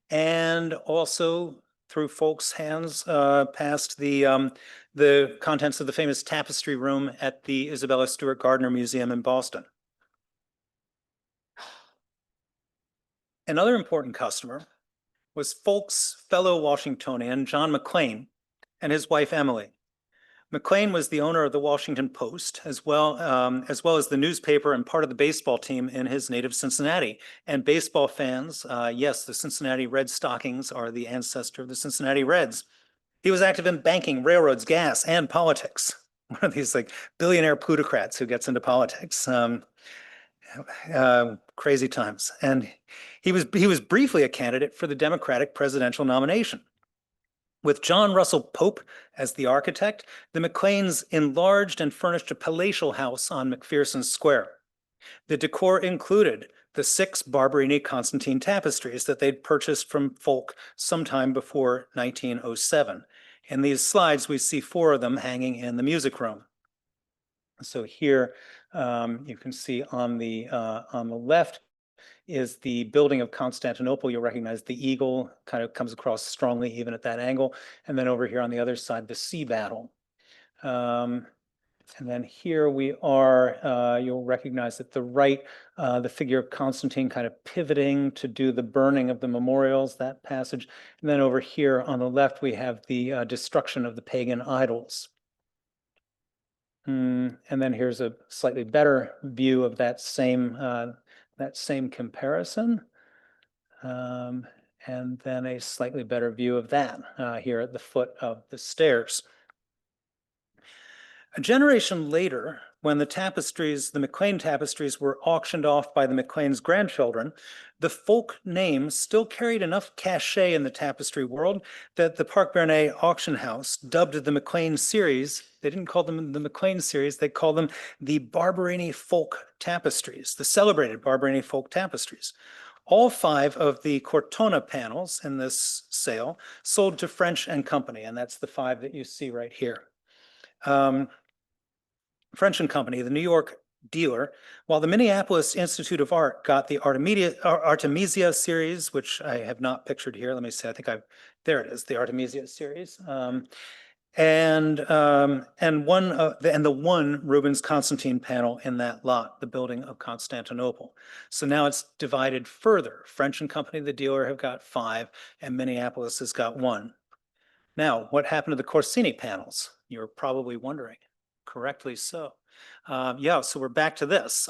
And also through Folk's hands passed the contents of the famous tapestry room at the Isabella Stewart Gardner Museum in Boston. Another important customer was Folk's fellow Washingtonian, John McLean, and his wife, Emily. McLean was the owner of the Washington Post, as well as the newspaper and part of the baseball team in his native Cincinnati. And baseball fans, yes, the Cincinnati Red Stockings are the ancestor of the Cincinnati Reds. He was active in banking, railroads, gas, and politics. One of these like billionaire plutocrats who gets into politics. Crazy times. And he was briefly a candidate for the Democratic presidential nomination. With John Russell Pope as the architect, the McLeans enlarged and furnished a palatial house on McPherson Square. The decor included the 6 Barberini Constantine tapestries that they'd purchased from Folk sometime before 1907. In these slides, we see 4 of them hanging in the music room. So here you can see on the left is the building of Constantinople. You'll recognize the eagle kind of comes across strongly even at that angle. And then over here on the other side, the sea battle. And then here we are, you'll recognize at the right, the figure of Constantine kind of pivoting to do the burning of the memorials, that passage. And then over here on the left, we have the destruction of the pagan idols. And then here's a slightly better view of that same comparison. And then a slightly better view of that here at the foot of the stairs. A generation later, when the tapestries, the McLean tapestries, were auctioned off by the McLean's grandchildren, the Folk name still carried enough cachet in the tapestry world that the Park Bernay auction house dubbed the McLean series, they didn't call them the McLean series, they called them the Barberini Folk tapestries, the celebrated Barberini Folk tapestries. All 5 of the Cortona panels in this sale sold to French and Company, and that's the 5 that you see right here. French and Company, the New York dealer, while the Minneapolis Institute of Art got the Artemisia series, which I have not pictured here. Let me see. There it is, the Artemisia series. And the one Rubens Constantine panel in that lot, the building of Constantinople. So now it's divided further. French and Company, the dealer, have got 5, and Minneapolis has got 1. Now, what happened to the Corsini panels? You're probably wondering. Correctly so. So we're back to this.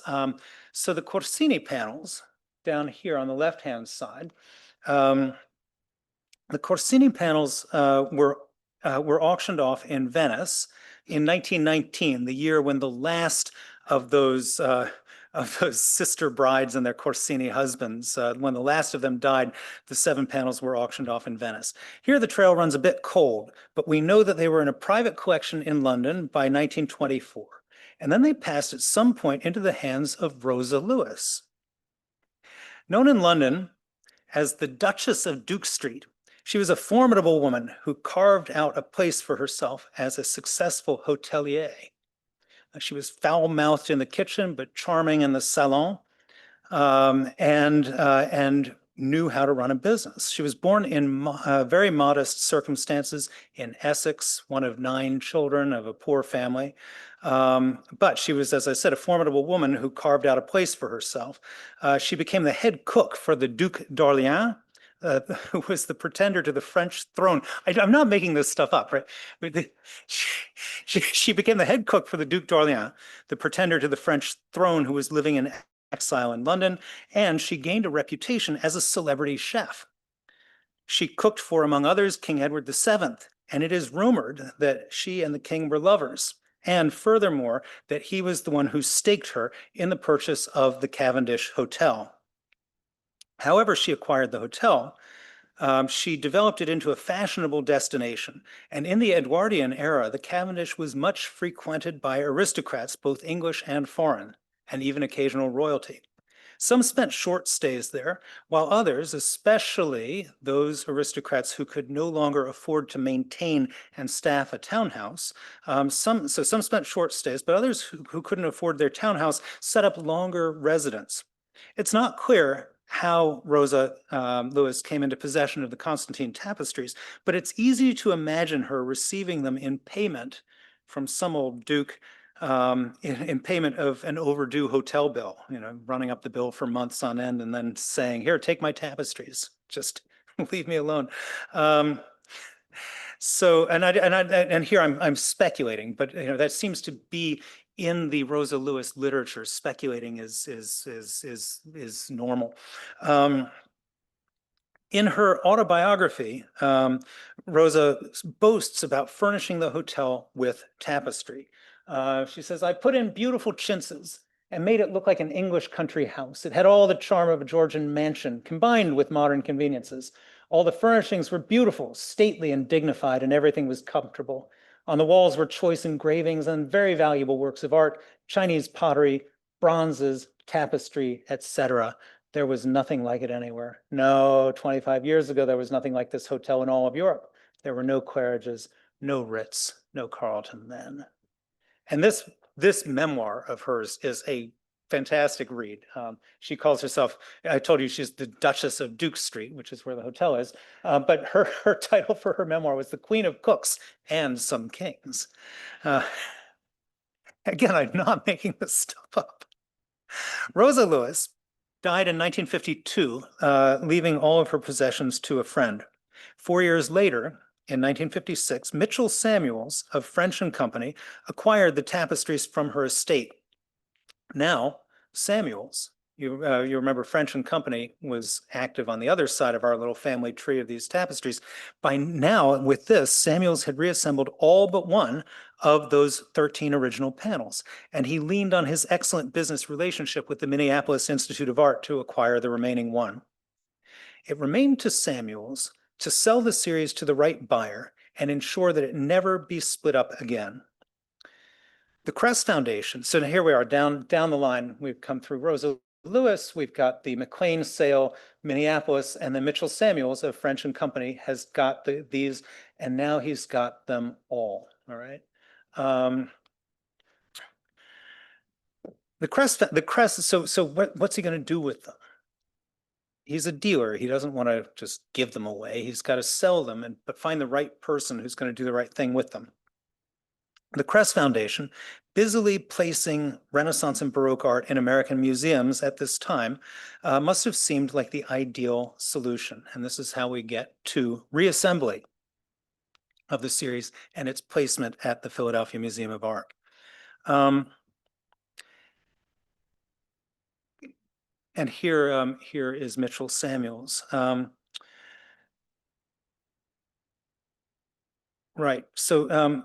So the Corsini panels down here on the left-hand side, the Corsini panels were were auctioned off in Venice in 1919, the year when the last of those sister brides and their Corsini husbands, when the last of them died, the 7 panels were auctioned off in Venice. Here, the trail runs a bit cold, but we know that they were in a private collection in London by 1924. And then they passed at some point into the hands of Rosa Lewis. Known in London as the Duchess of Duke Street, she was a formidable woman who carved out a place for herself as a successful hotelier. She was foul-mouthed in the kitchen, but charming in the salon, and knew how to run a business. She was born in very modest circumstances in Essex, one of 9 children of a poor family. But she was, as I said, a formidable woman who carved out a place for herself. She became the head cook for the Duc d'Orléans, who was the pretender to the French throne. I'm not making this stuff up, right? She became the head cook for the Duc d'Orléans, the pretender to the French throne, who was living in exile in London, and she gained a reputation as a celebrity chef. She cooked for, among others, King Edward VII, and it is rumored that she and the king were lovers. And furthermore, that he was the one who staked her in the purchase of the Cavendish Hotel. However, she acquired the hotel. She developed it into a fashionable destination. And in the Edwardian era, the Cavendish was much frequented by aristocrats, both English and foreign, and even occasional royalty. Some spent short stays there, while others, especially those aristocrats who could no longer afford to maintain and staff a townhouse, some spent short stays, but others who couldn't afford their townhouse set up longer residence. It's not clear how Rosa Lewis came into possession of the Constantine tapestries, but it's easy to imagine her receiving them in payment from some old duke, in payment of an overdue hotel bill, running up the bill for months on end and then saying, here, take my tapestries, just leave me alone. And here I'm speculating, but that seems to be in the Rosa Lewis literature. Speculating is normal. In her autobiography, Rosa boasts about furnishing the hotel with tapestry. She says, I put in beautiful chintzes and made it look like an English country house. It had all the charm of a Georgian mansion combined with modern conveniences. All the furnishings were beautiful, stately, and dignified, and everything was comfortable. On the walls were choice engravings and very valuable works of art, Chinese pottery, bronzes, tapestry, etc. There was nothing like it anywhere. No, 25 years ago, there was nothing like this hotel in all of Europe. There were no Claridges, no Ritz, no Carlton then. And this memoir of hers is a fantastic read. She calls herself, I told you she's the Duchess of Duke Street, which is where the hotel is. But her title for her memoir was The Queen of Cooks and Some Kings. Again, I'm not making this stuff up. Rosa Lewis died in 1952, leaving all of her possessions to a friend. 4 years later, in 1956, Mitchell Samuels of French and Company acquired the tapestries from her estate. Now, Samuels, you remember French and Company was active on the other side of our little family tree of these tapestries. By now, with this, Samuels had reassembled all but one of those 13 original panels, and he leaned on his excellent business relationship with the Minneapolis Institute of Art to acquire the remaining one. It remained to Samuels to sell the series to the right buyer and ensure that it never be split up again. The Crest Foundation, so here we are down the line, we've come through Rosa Lewis, we've got the McLean sale, Minneapolis, and then Mitchell Samuels of French and Company has got these, and now he's got them all right? The Crest, so what's he going to do with them? He's a dealer. He doesn't want to just give them away. He's got to sell them, but find the right person who's going to do the right thing with them. The Crest Foundation, busily placing Renaissance and Baroque art in American museums at this time, must have seemed like the ideal solution. And this is how we get to reassembly of the series and its placement at the Philadelphia Museum of Art. And here is Mitchell Samuels. Right. So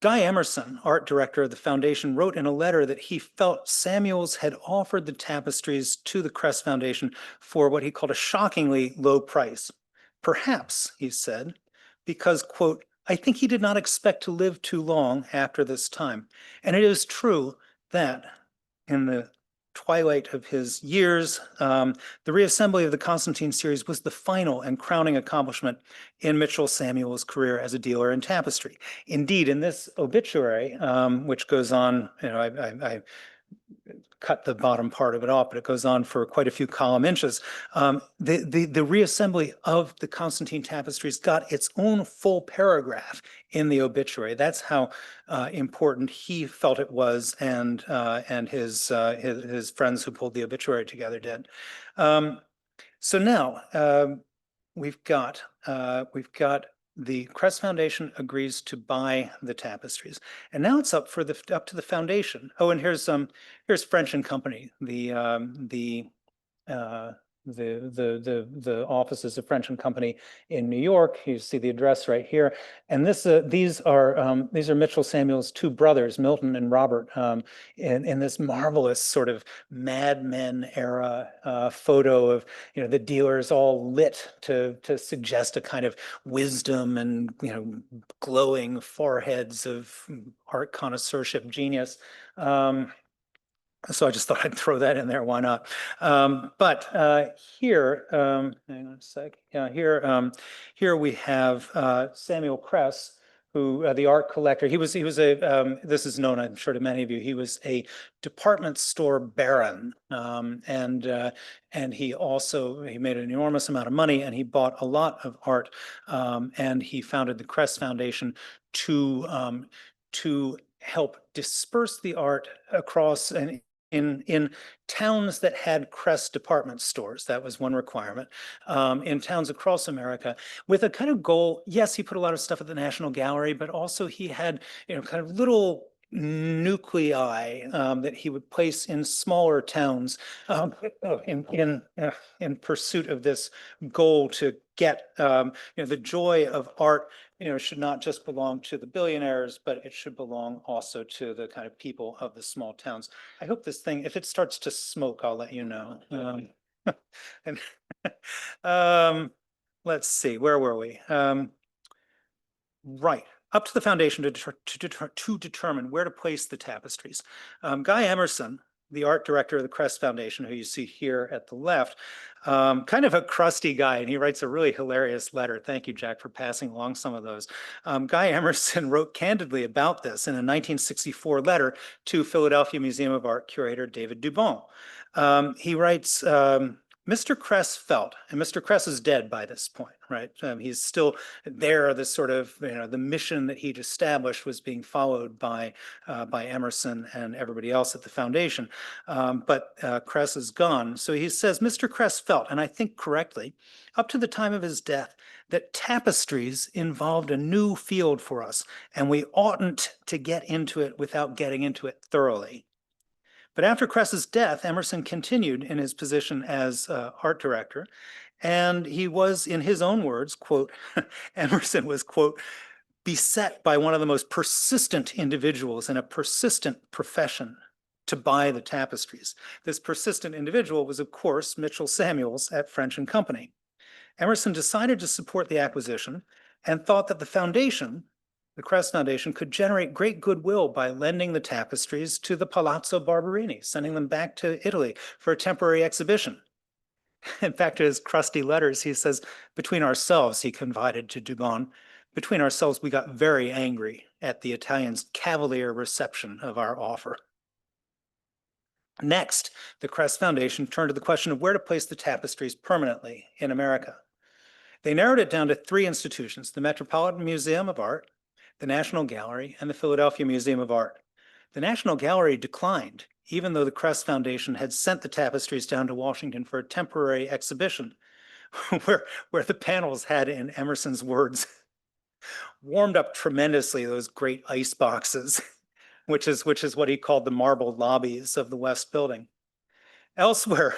Guy Emerson, art director of the foundation, wrote in a letter that he felt Samuels had offered the tapestries to the Crest Foundation for what he called a shockingly low price. Perhaps, he said, because, quote, I think he did not expect to live too long after this time. And it is true that in the twilight of his years, the reassembly of the Constantine series was the final and crowning accomplishment in Mitchell Samuel's career as a dealer in tapestry. Indeed, in this obituary, which goes on, I cut the bottom part of it off, but it goes on for quite a few column inches. The reassembly of the Constantine tapestries got its own full paragraph in the obituary. That's how important he felt it was, and his friends who pulled the obituary together did. So now we've got the Crest Foundation agrees to buy the tapestries, and now it's up to the foundation. Oh, and here's French and Company, uh, the offices of French and Company in New York. You see the address right here. And these are Mitchell Samuel's two brothers, Milton and Robert, in this marvelous sort of Mad Men era photo of the dealers all lit to suggest a kind of wisdom and glowing foreheads of art connoisseurship genius. So I just thought I'd throw that in there. Why not? But here, hang on a sec. Yeah, here we have Samuel Kress, who the art collector. He was a this is known, I'm sure, to many of you. He was a department store baron, and he made an enormous amount of money, and he bought a lot of art, and he founded the Kress Foundation to help disperse the art across and in towns that had Crest department stores. That was one requirement. In towns across America, with a kind of goal. Yes, he put a lot of stuff at the National Gallery, but also he had kind of little nuclei that he would place in smaller towns in pursuit of this goal to get the joy of art should not just belong to the billionaires, but it should belong also to the kind of people of the small towns. I hope this thing, if it starts to smoke, I'll let you know. And let's see, where were we? Right, up to the foundation to determine where to place the tapestries. Guy Emerson, the art director of the Crest Foundation, who you see here at the left, kind of a crusty guy, and he writes a really hilarious letter. Thank you, Jack, for passing along some of those. Guy Emerson wrote candidly about this in a 1964 letter to Philadelphia Museum of Art curator David Dubon. He writes, Mr. Kress felt, and Mr. Kress is dead by this point, right? He's still there. The sort of, the mission that he'd established was being followed by Emerson and everybody else at the foundation. But Kress is gone. So he says, Mr. Kress felt, and I think correctly, up to the time of his death, that tapestries involved a new field for us, and we oughtn't to get into it without getting into it thoroughly. But after Kress's death, Emerson continued in his position as art director, and he was, in his own words, quote, Emerson was, quote, beset by one of the most persistent individuals in a persistent profession to buy the tapestries. This persistent individual was, of course, Mitchell Samuels at French and Company. Emerson decided to support the acquisition and thought that the foundation, the Crest Foundation, could generate great goodwill by lending the tapestries to the Palazzo Barberini, sending them back to Italy for a temporary exhibition. In fact, in his crusty letters, he says, between ourselves, he confided to Dubon, between ourselves, we got very angry at the Italians' cavalier reception of our offer. Next, the Crest Foundation turned to the question of where to place the tapestries permanently in America. They narrowed it down to three institutions: the Metropolitan Museum of Art, the National Gallery, and the Philadelphia Museum of Art. The National Gallery declined, even though the Crest Foundation had sent the tapestries down to Washington for a temporary exhibition, where the panels had, in Emerson's words, warmed up tremendously those great ice boxes, which is what he called the marble lobbies of the West Building. Elsewhere,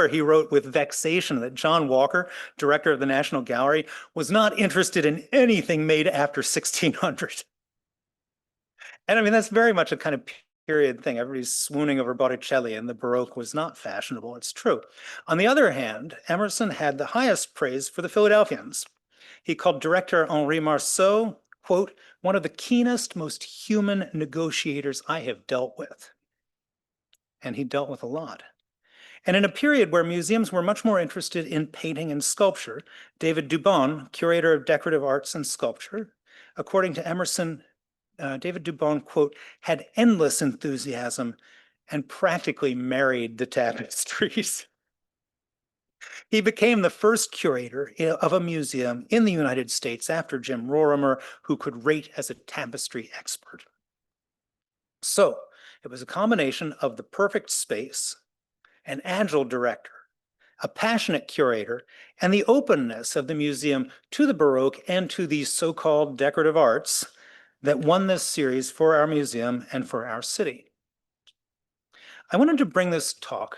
he wrote with vexation that John Walker, director of the National Gallery, was not interested in anything made after 1600. And I mean, that's very much a kind of period thing. Everybody's swooning over Botticelli, and the Baroque was not fashionable. It's true. On the other hand, Emerson had the highest praise for the Philadelphians. He called director Henri Marceau, quote, one of the keenest, most human negotiators I have dealt with. And he dealt with a lot. And in a period where museums were much more interested in painting and sculpture, David Dubon, curator of decorative arts and sculpture, according to Emerson, David Dubon, quote, had endless enthusiasm and practically married the tapestries. He became the first curator of a museum in the United States after Jim Rorimer, who could rate as a tapestry expert. So it was a combination of the perfect space, an agile director, a passionate curator, and the openness of the museum to the Baroque and to the so-called decorative arts that won this series for our museum and for our city. I wanted to bring this talk,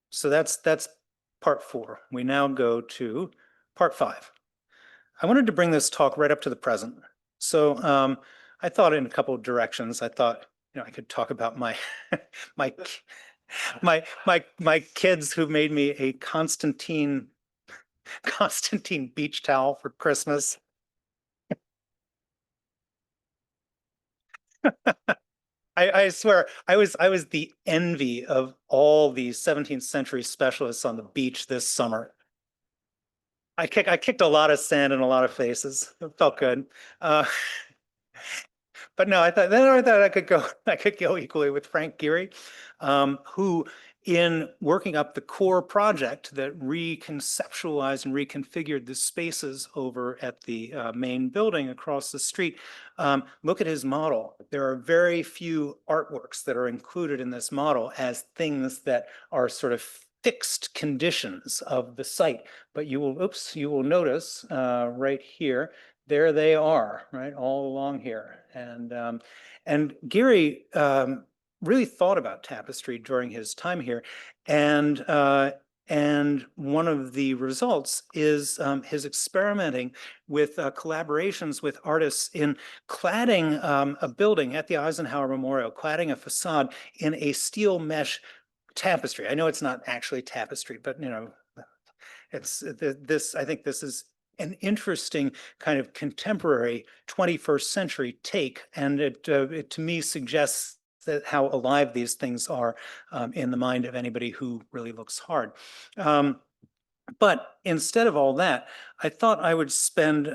so that's part 4. We now go to part 5. I wanted to bring this talk right up to the present. So I thought in a couple of directions. I thought, I could talk about my my kids who made me a Constantine beach towel for Christmas. I swear, I was the envy of all the 17th century specialists on the beach this summer. I kicked a lot of sand in a lot of faces. It felt good. But no, I thought I could go equally with Frank Gehry, who in working up the core project that reconceptualized and reconfigured the spaces over at the main building across the street. Look at his model. There are very few artworks that are included in this model as things that are sort of fixed conditions of the site. But you will notice right here, there they are, right, all along here. And Gehry really thought about tapestry during his time here, and one of the results is his experimenting with collaborations with artists in cladding a building at the Eisenhower Memorial, cladding a facade in a steel mesh tapestry. I know it's not actually tapestry, but it's this. I think this is an interesting kind of contemporary 21st century take, and it to me suggests that how alive these things are in the mind of anybody who really looks hard. But instead of all that, I thought I would spend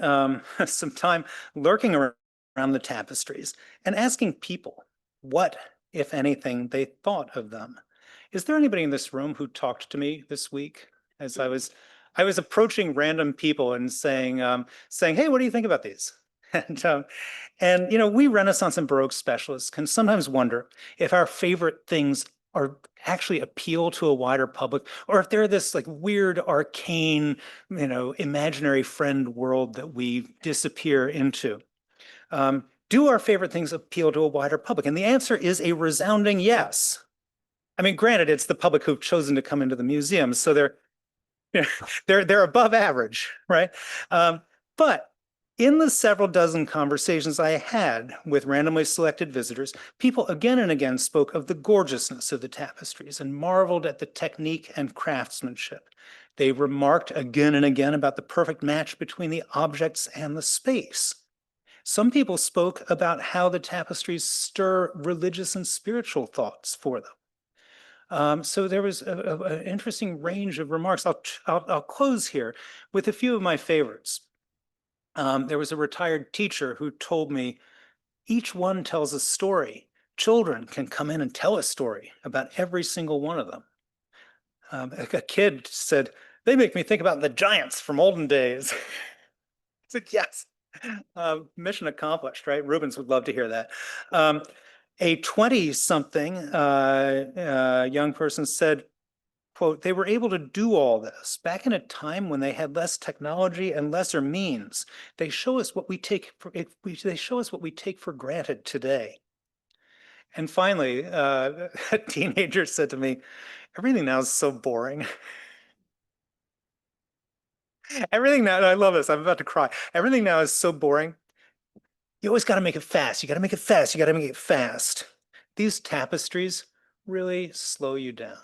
some time lurking around the tapestries and asking people what, if anything, they thought of them. Is there anybody in this room who talked to me this week as I was approaching random people and saying, "Hey, what do you think about these?" And we Renaissance and Baroque specialists can sometimes wonder if our favorite things are actually appeal to a wider public, or if they're this like weird, arcane, imaginary friend world that we disappear into. Do our favorite things appeal to a wider public? And the answer is a resounding yes. I mean, granted, it's the public who've chosen to come into the museum, so they're above average, right? But in the several dozen conversations I had with randomly selected visitors, people again and again spoke of the gorgeousness of the tapestries and marveled at the technique and craftsmanship. They remarked again and again about the perfect match between the objects and the space. Some people spoke about how the tapestries stir religious and spiritual thoughts for them. So there was an interesting range of remarks. I'll close here with a few of my favorites. There was a retired teacher who told me, each one tells a story. Children can come in and tell a story about every single one of them. A kid said, they make me think about the giants from olden days. I said, yes. Mission accomplished, right? Rubens would love to hear that. A 20-something young person said, quote, they were able to do all this back in a time when they had less technology and lesser means. They show us what we take for granted today. And finally, a teenager said to me, everything now is so boring. Everything now, I love this. I'm about to cry. Everything now is so boring. You always got to make it fast. You got to make it fast. You got to make it fast. These tapestries really slow you down.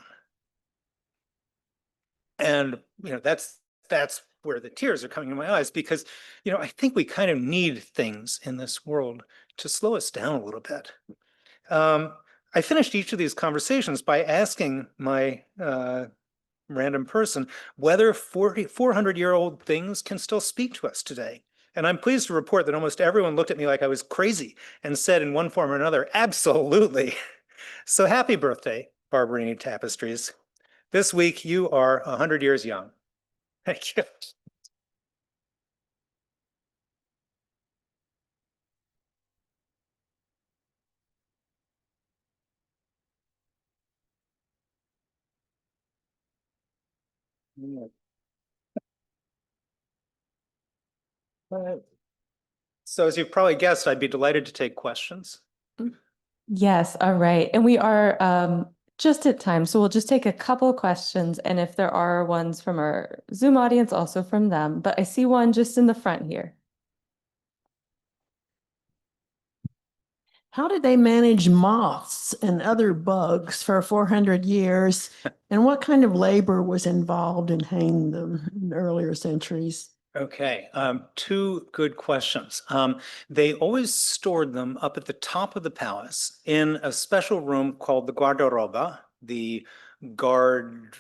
And, that's where the tears are coming to my eyes because, I think we kind of need things in this world to slow us down a little bit. Um, I finished each of these conversations by asking my random person whether 400-year-old things can still speak to us today. And I'm pleased to report that almost everyone looked at me like I was crazy and said in one form or another, absolutely. So happy birthday, Barberini Tapestries. This week you are 100 years young. Thank you. So as you've probably guessed, I'd be delighted to take questions. Yes, all right. And we are just at time, so we'll just take a couple questions, and if there are ones from our Zoom audience, also from them. But I see one just in the front here. How did they manage moths and other bugs for 400 years? And what kind of labor was involved in hanging them in earlier centuries? Okay, two good questions. They always stored them up at the top of the palace in a special room called the guardaroba, the guard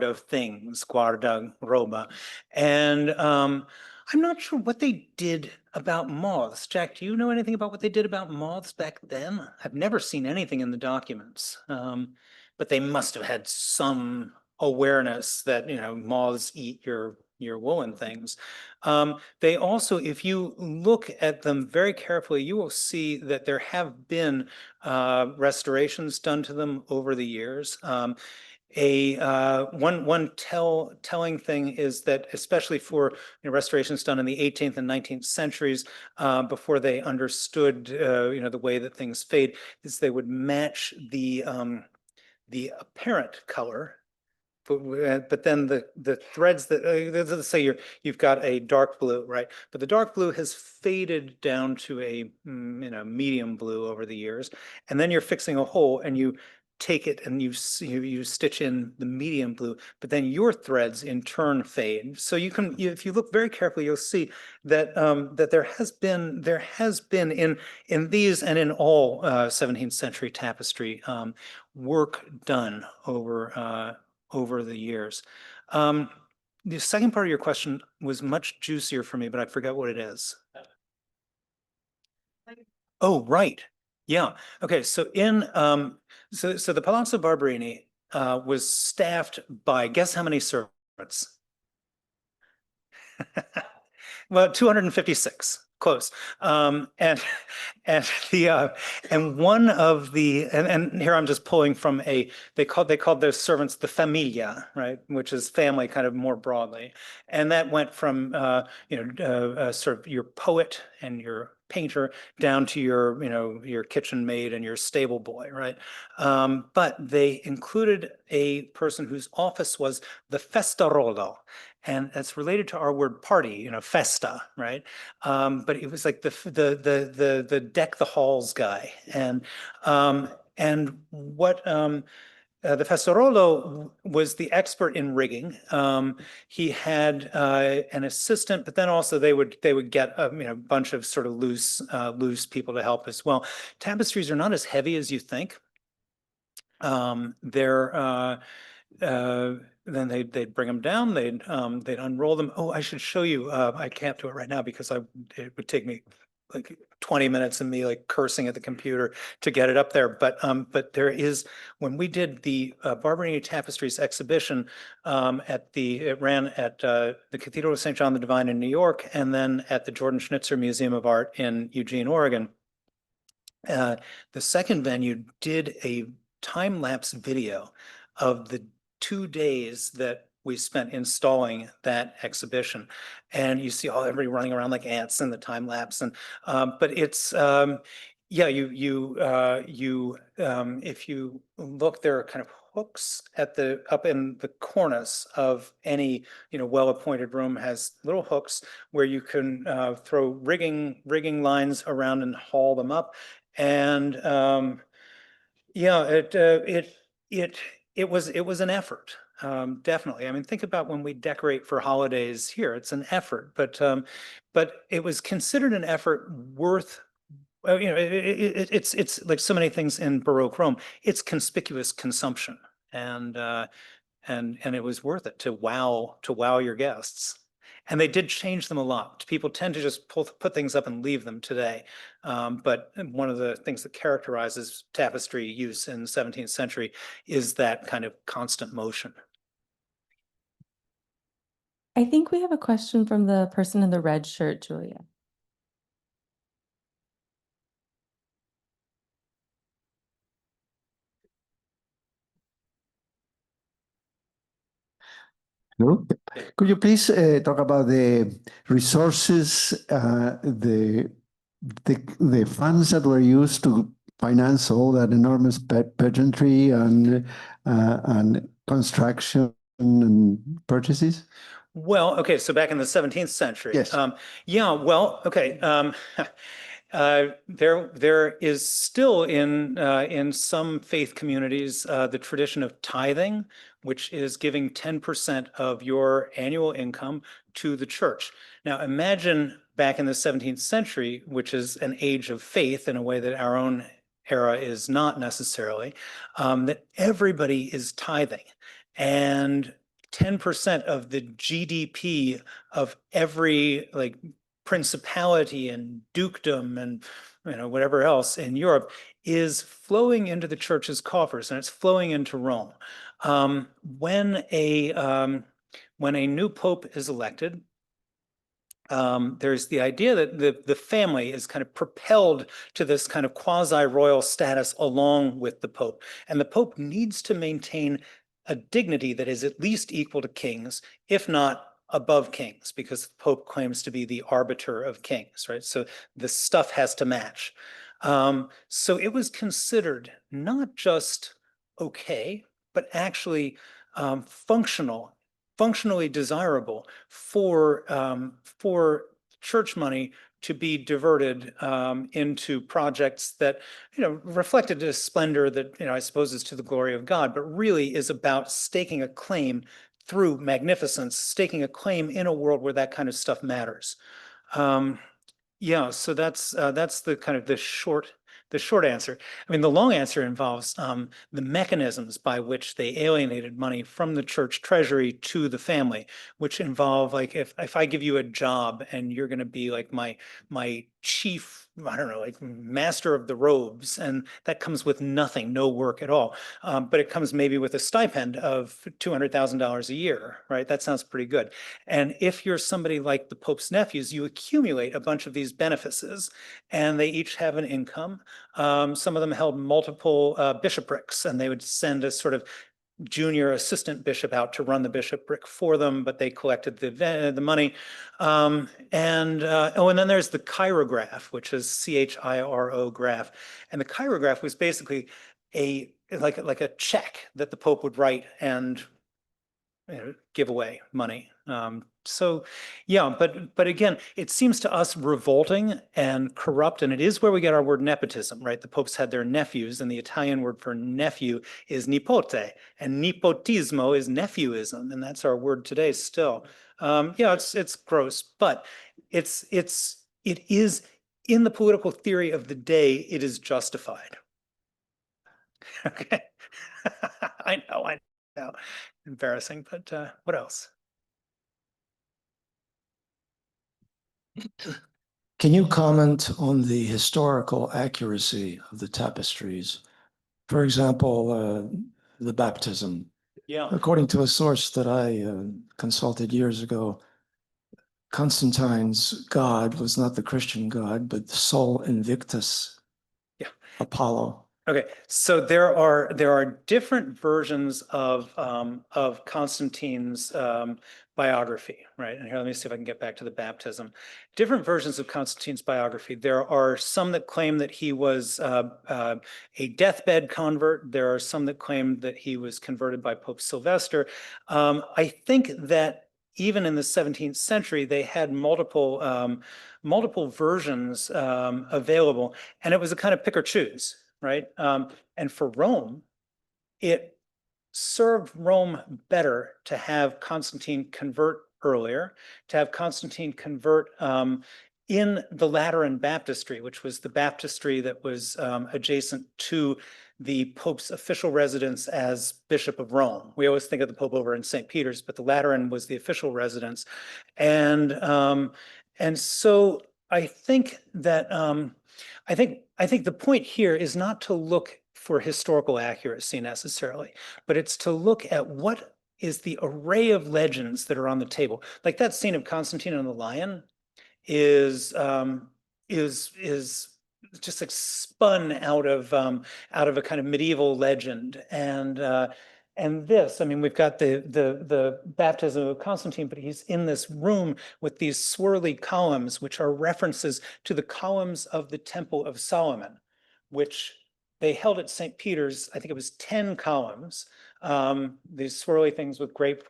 of things, guardaroba. And I'm not sure what they did about moths. Jack, do you know anything about what they did about moths back then? I've never seen anything in the documents. But they must have had some awareness that, moths eat your woolen things. They also, if you look at them very carefully, you will see that there have been restorations done to them over the years. One telling thing is that, especially for restorations done in the 18th and 19th centuries, before they understood the way that things fade, is they would match the apparent color, but then the threads that let's say you've got a dark blue, right? But the dark blue has faded down to a medium blue over the years, and then you're fixing a hole and you take it and you stitch in the medium blue, but then your threads in turn fade. So if you look very carefully, you'll see that that there has been in these and in all 17th century tapestry work done over the years. The second part of your question was much juicier for me, but I forget what it is. Oh, right. Yeah. Okay. So so the Palazzo Barberini was staffed by, guess how many servants? Well, 256, close. And and the and one of the and here I'm just pulling from they called their servants the familia, right, which is family kind of more broadly, and that went from sort of your poet and your painter down to your kitchen maid and your stable boy, right? But they included a person whose office was the festarolo, and that's related to our word party, festa, right? But it was like the deck the halls guy, and what the Festarolo was the expert in rigging. He had an assistant, but then also they would get a bunch of sort of loose people to help as well. Tapestries are not as heavy as you think. They're then they'd bring them down, they'd unroll them. Oh, I should show you. I can't do it right now because it would take me like 20 minutes and me like cursing at the computer to get it up there. But there is, when we did the Barberini Tapestries exhibition it ran at the Cathedral of St. John the Divine in New York, and then at the Jordan Schnitzer Museum of Art in Eugene, Oregon. The second venue did a time-lapse video of the 2 days that we spent installing that exhibition. And you see everybody running around like ants in the time lapse. But Yeah, if you look, there are kind of hooks up in the cornice of any, well-appointed room has little hooks where you can throw rigging lines around and haul them up. And yeah, it was an effort. Definitely. I mean, think about when we decorate for holidays here, it's an effort, but it was considered an effort worth well, it's like so many things in Baroque Rome. It's conspicuous consumption, and and it was worth it to wow your guests. And they did change them a lot. People tend to just put things up and leave them today. But one of the things that characterizes tapestry use in the 17th century is that kind of constant motion. I think we have a question from the person in the red shirt, Julia. No? Could you please talk about the resources, the funds that were used to finance all that enormous pageantry and construction and purchases? Well, okay, so back in the 17th century. Yes. Yeah, well, okay. There is still in some faith communities the tradition of tithing, which is giving 10% of your annual income to the church. Now, imagine back in the 17th century, which is an age of faith in a way that our own era is not necessarily, that everybody is tithing. And 10% of the GDP of every like principality and dukedom and whatever else in Europe is flowing into the church's coffers, and it's flowing into Rome. Um, when a um, when a new pope is elected, there's the idea that the family is kind of propelled to this kind of quasi-royal status along with the Pope. And the Pope needs to maintain a dignity that is at least equal to kings, if not above kings, because the Pope claims to be the arbiter of kings, right? So the stuff has to match. So it was considered not just okay, but actually functionally desirable for church money to be diverted into projects that reflected a splendor that I suppose is to the glory of God, but really is about staking a claim through magnificence, staking a claim in a world where that kind of stuff matters. Yeah, so that's the kind of the short answer. I mean, the long answer involves the mechanisms by which they alienated money from the church treasury to the family, which involve like if I give you a job and you're going to be like my chief, I don't know, like master of the robes, and that comes with nothing, no work at all. But it comes maybe with a stipend of $200,000 a year, right? That sounds pretty good. And if you're somebody like the Pope's nephews, you accumulate a bunch of these benefices, and they each have an income. Some of them held multiple bishoprics, and they would send a sort of junior assistant bishop out to run the bishopric for them, but they collected the money. And then there's the chirograph, which is CHIRO graph. And the chirograph was basically like a check that the Pope would write and give away money. So yeah, but again, it seems to us revolting and corrupt, and it is where we get our word nepotism, right? The popes had their nephews, and the Italian word for nephew is nipote, and nepotismo is nephewism, and that's our word today still. Yeah, it's gross, but it is in the political theory of the day, it is justified. Okay. I know. Embarrassing, but what else? Can you comment on the historical accuracy of the tapestries? For example, the baptism. Yeah. According to a source that I consulted years ago, Constantine's god was not the Christian god, but Sol Invictus, Yeah. Apollo. Okay, so there are different versions of Constantine's biography, right? And here, let me see if I can get back to the baptism. Different versions of Constantine's biography. There are some that claim that he was a deathbed convert. There are some that claim that he was converted by Pope Sylvester. I think that even in the 17th century, they had multiple versions available, and it was a kind of pick or choose, right? And for Rome, it served Rome better to have Constantine convert earlier, to have Constantine convert in the Lateran baptistry, which was the baptistry that was adjacent to the Pope's official residence as Bishop of Rome. We always think of the Pope over in St. Peter's, but the Lateran was the official residence. And so I think that I think the point here is not to look for historical accuracy necessarily, but it's to look at what is the array of legends that are on the table. Like that scene of Constantine and the lion is just like spun out of a kind of medieval legend. And this, I mean, we've got the baptism of Constantine, but he's in this room with these swirly columns, which are references to the columns of the Temple of Solomon, which they held at St. Peter's. I think it was 10 columns, these swirly things with grape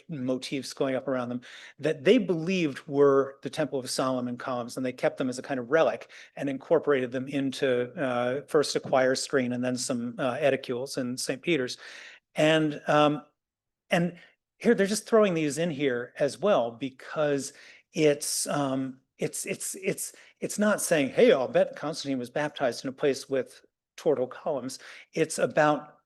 motifs going up around them, that they believed were the Temple of Solomon columns, and they kept them as a kind of relic and incorporated them into first a choir screen and then some edicules in St. Peter's. And here they're just throwing these in here as well because it's not saying, hey, I'll bet Constantine was baptized in a place with tortal columns. It's about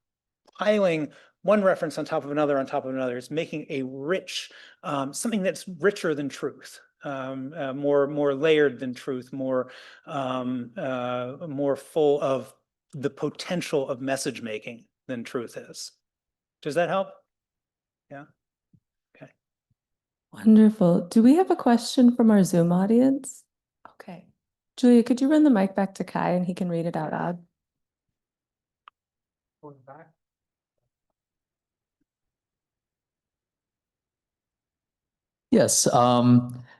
piling one reference on top of another on top of another. It's making a rich, something that's richer than truth, more layered than truth, more full of the potential of message making than truth is. Does that help? Yeah. Okay. Wonderful. Do we have a question from our Zoom audience? Okay. Julia, could you run the mic back to Kai and he can read it out loud? Going back. Yes.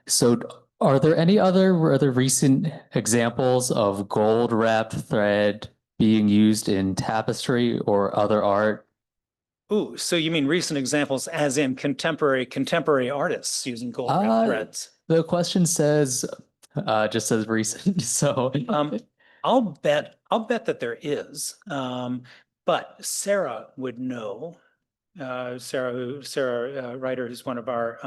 So are there any other recent examples of gold wrapped thread being used in tapestry or other art? Ooh, so you mean recent examples as in contemporary artists using gold wrapped threads? The question says, just says recent. So I'll bet that there is. But Sarah would know. Sarah Ryder, who's one of our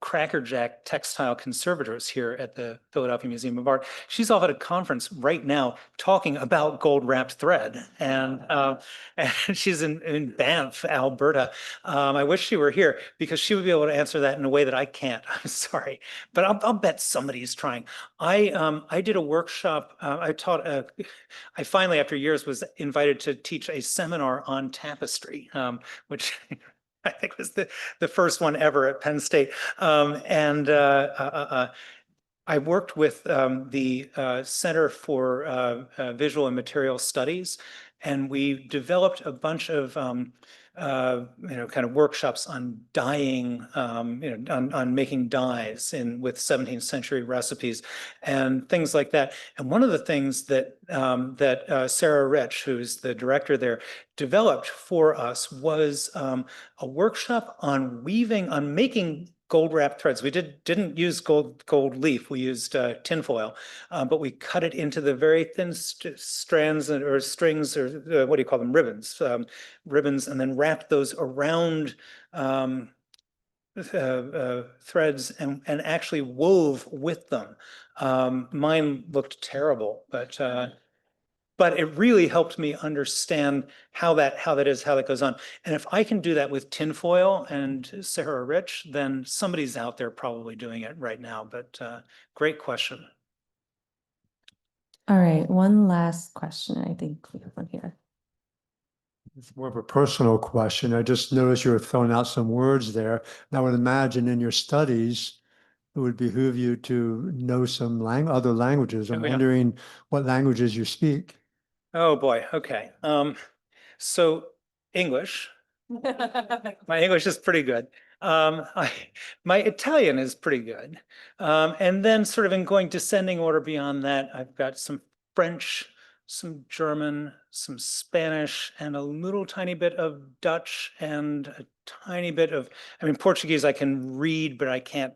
crackerjack textile conservators here at the Philadelphia Museum of Art. She's off at a conference right now talking about gold wrapped thread, and she's in Banff, Alberta. I wish she were here because she would be able to answer that in a way that I can't. I'm sorry, but I'll bet somebody's trying. I did a workshop. I finally, after years, was invited to teach a seminar on tapestry, which I think was the first one ever at Penn State. I worked with the Center for Visual and Material Studies, and we developed a bunch of kind of workshops on dyeing, on making dyes with 17th century recipes and things like that. And one of the things that Sarah Rich, who's the director there, developed for us was a workshop on making gold wrapped threads. We didn't use gold leaf. We used tinfoil, but we cut it into the very thin strands or strings, or what do you call them? Ribbons, and then wrapped those around threads and actually wove with them. Mine looked terrible, but it really helped me understand how that goes on. And if I can do that with tinfoil and Sarah Rich, then somebody's out there probably doing it right now. But great question. All right, one last question. I think we have one here. It's more of a personal question. I just noticed you were throwing out some words there. And I would imagine in your studies, it would behoove you to know some other languages. I'm Oh, yeah. wondering what languages you speak. Oh, boy. Okay. So English. My English is pretty good. My Italian is pretty good. And then sort of in going descending order beyond that, I've got some French, some German, some Spanish, and a little tiny bit of Dutch and a tiny bit of, I mean, Portuguese I can read, but I can't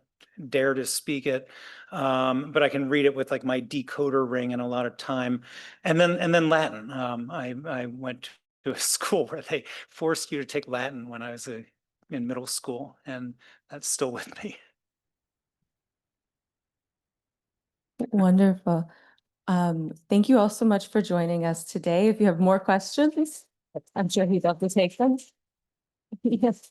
dare to speak it. But I can read it with like my decoder ring and a lot of time. And then Latin. I went to a school where they forced you to take Latin when I was in middle school, and that's still with me. Wonderful. Thank you all so much for joining us today. If you have more questions, I'm sure he'd love to take them. Yes.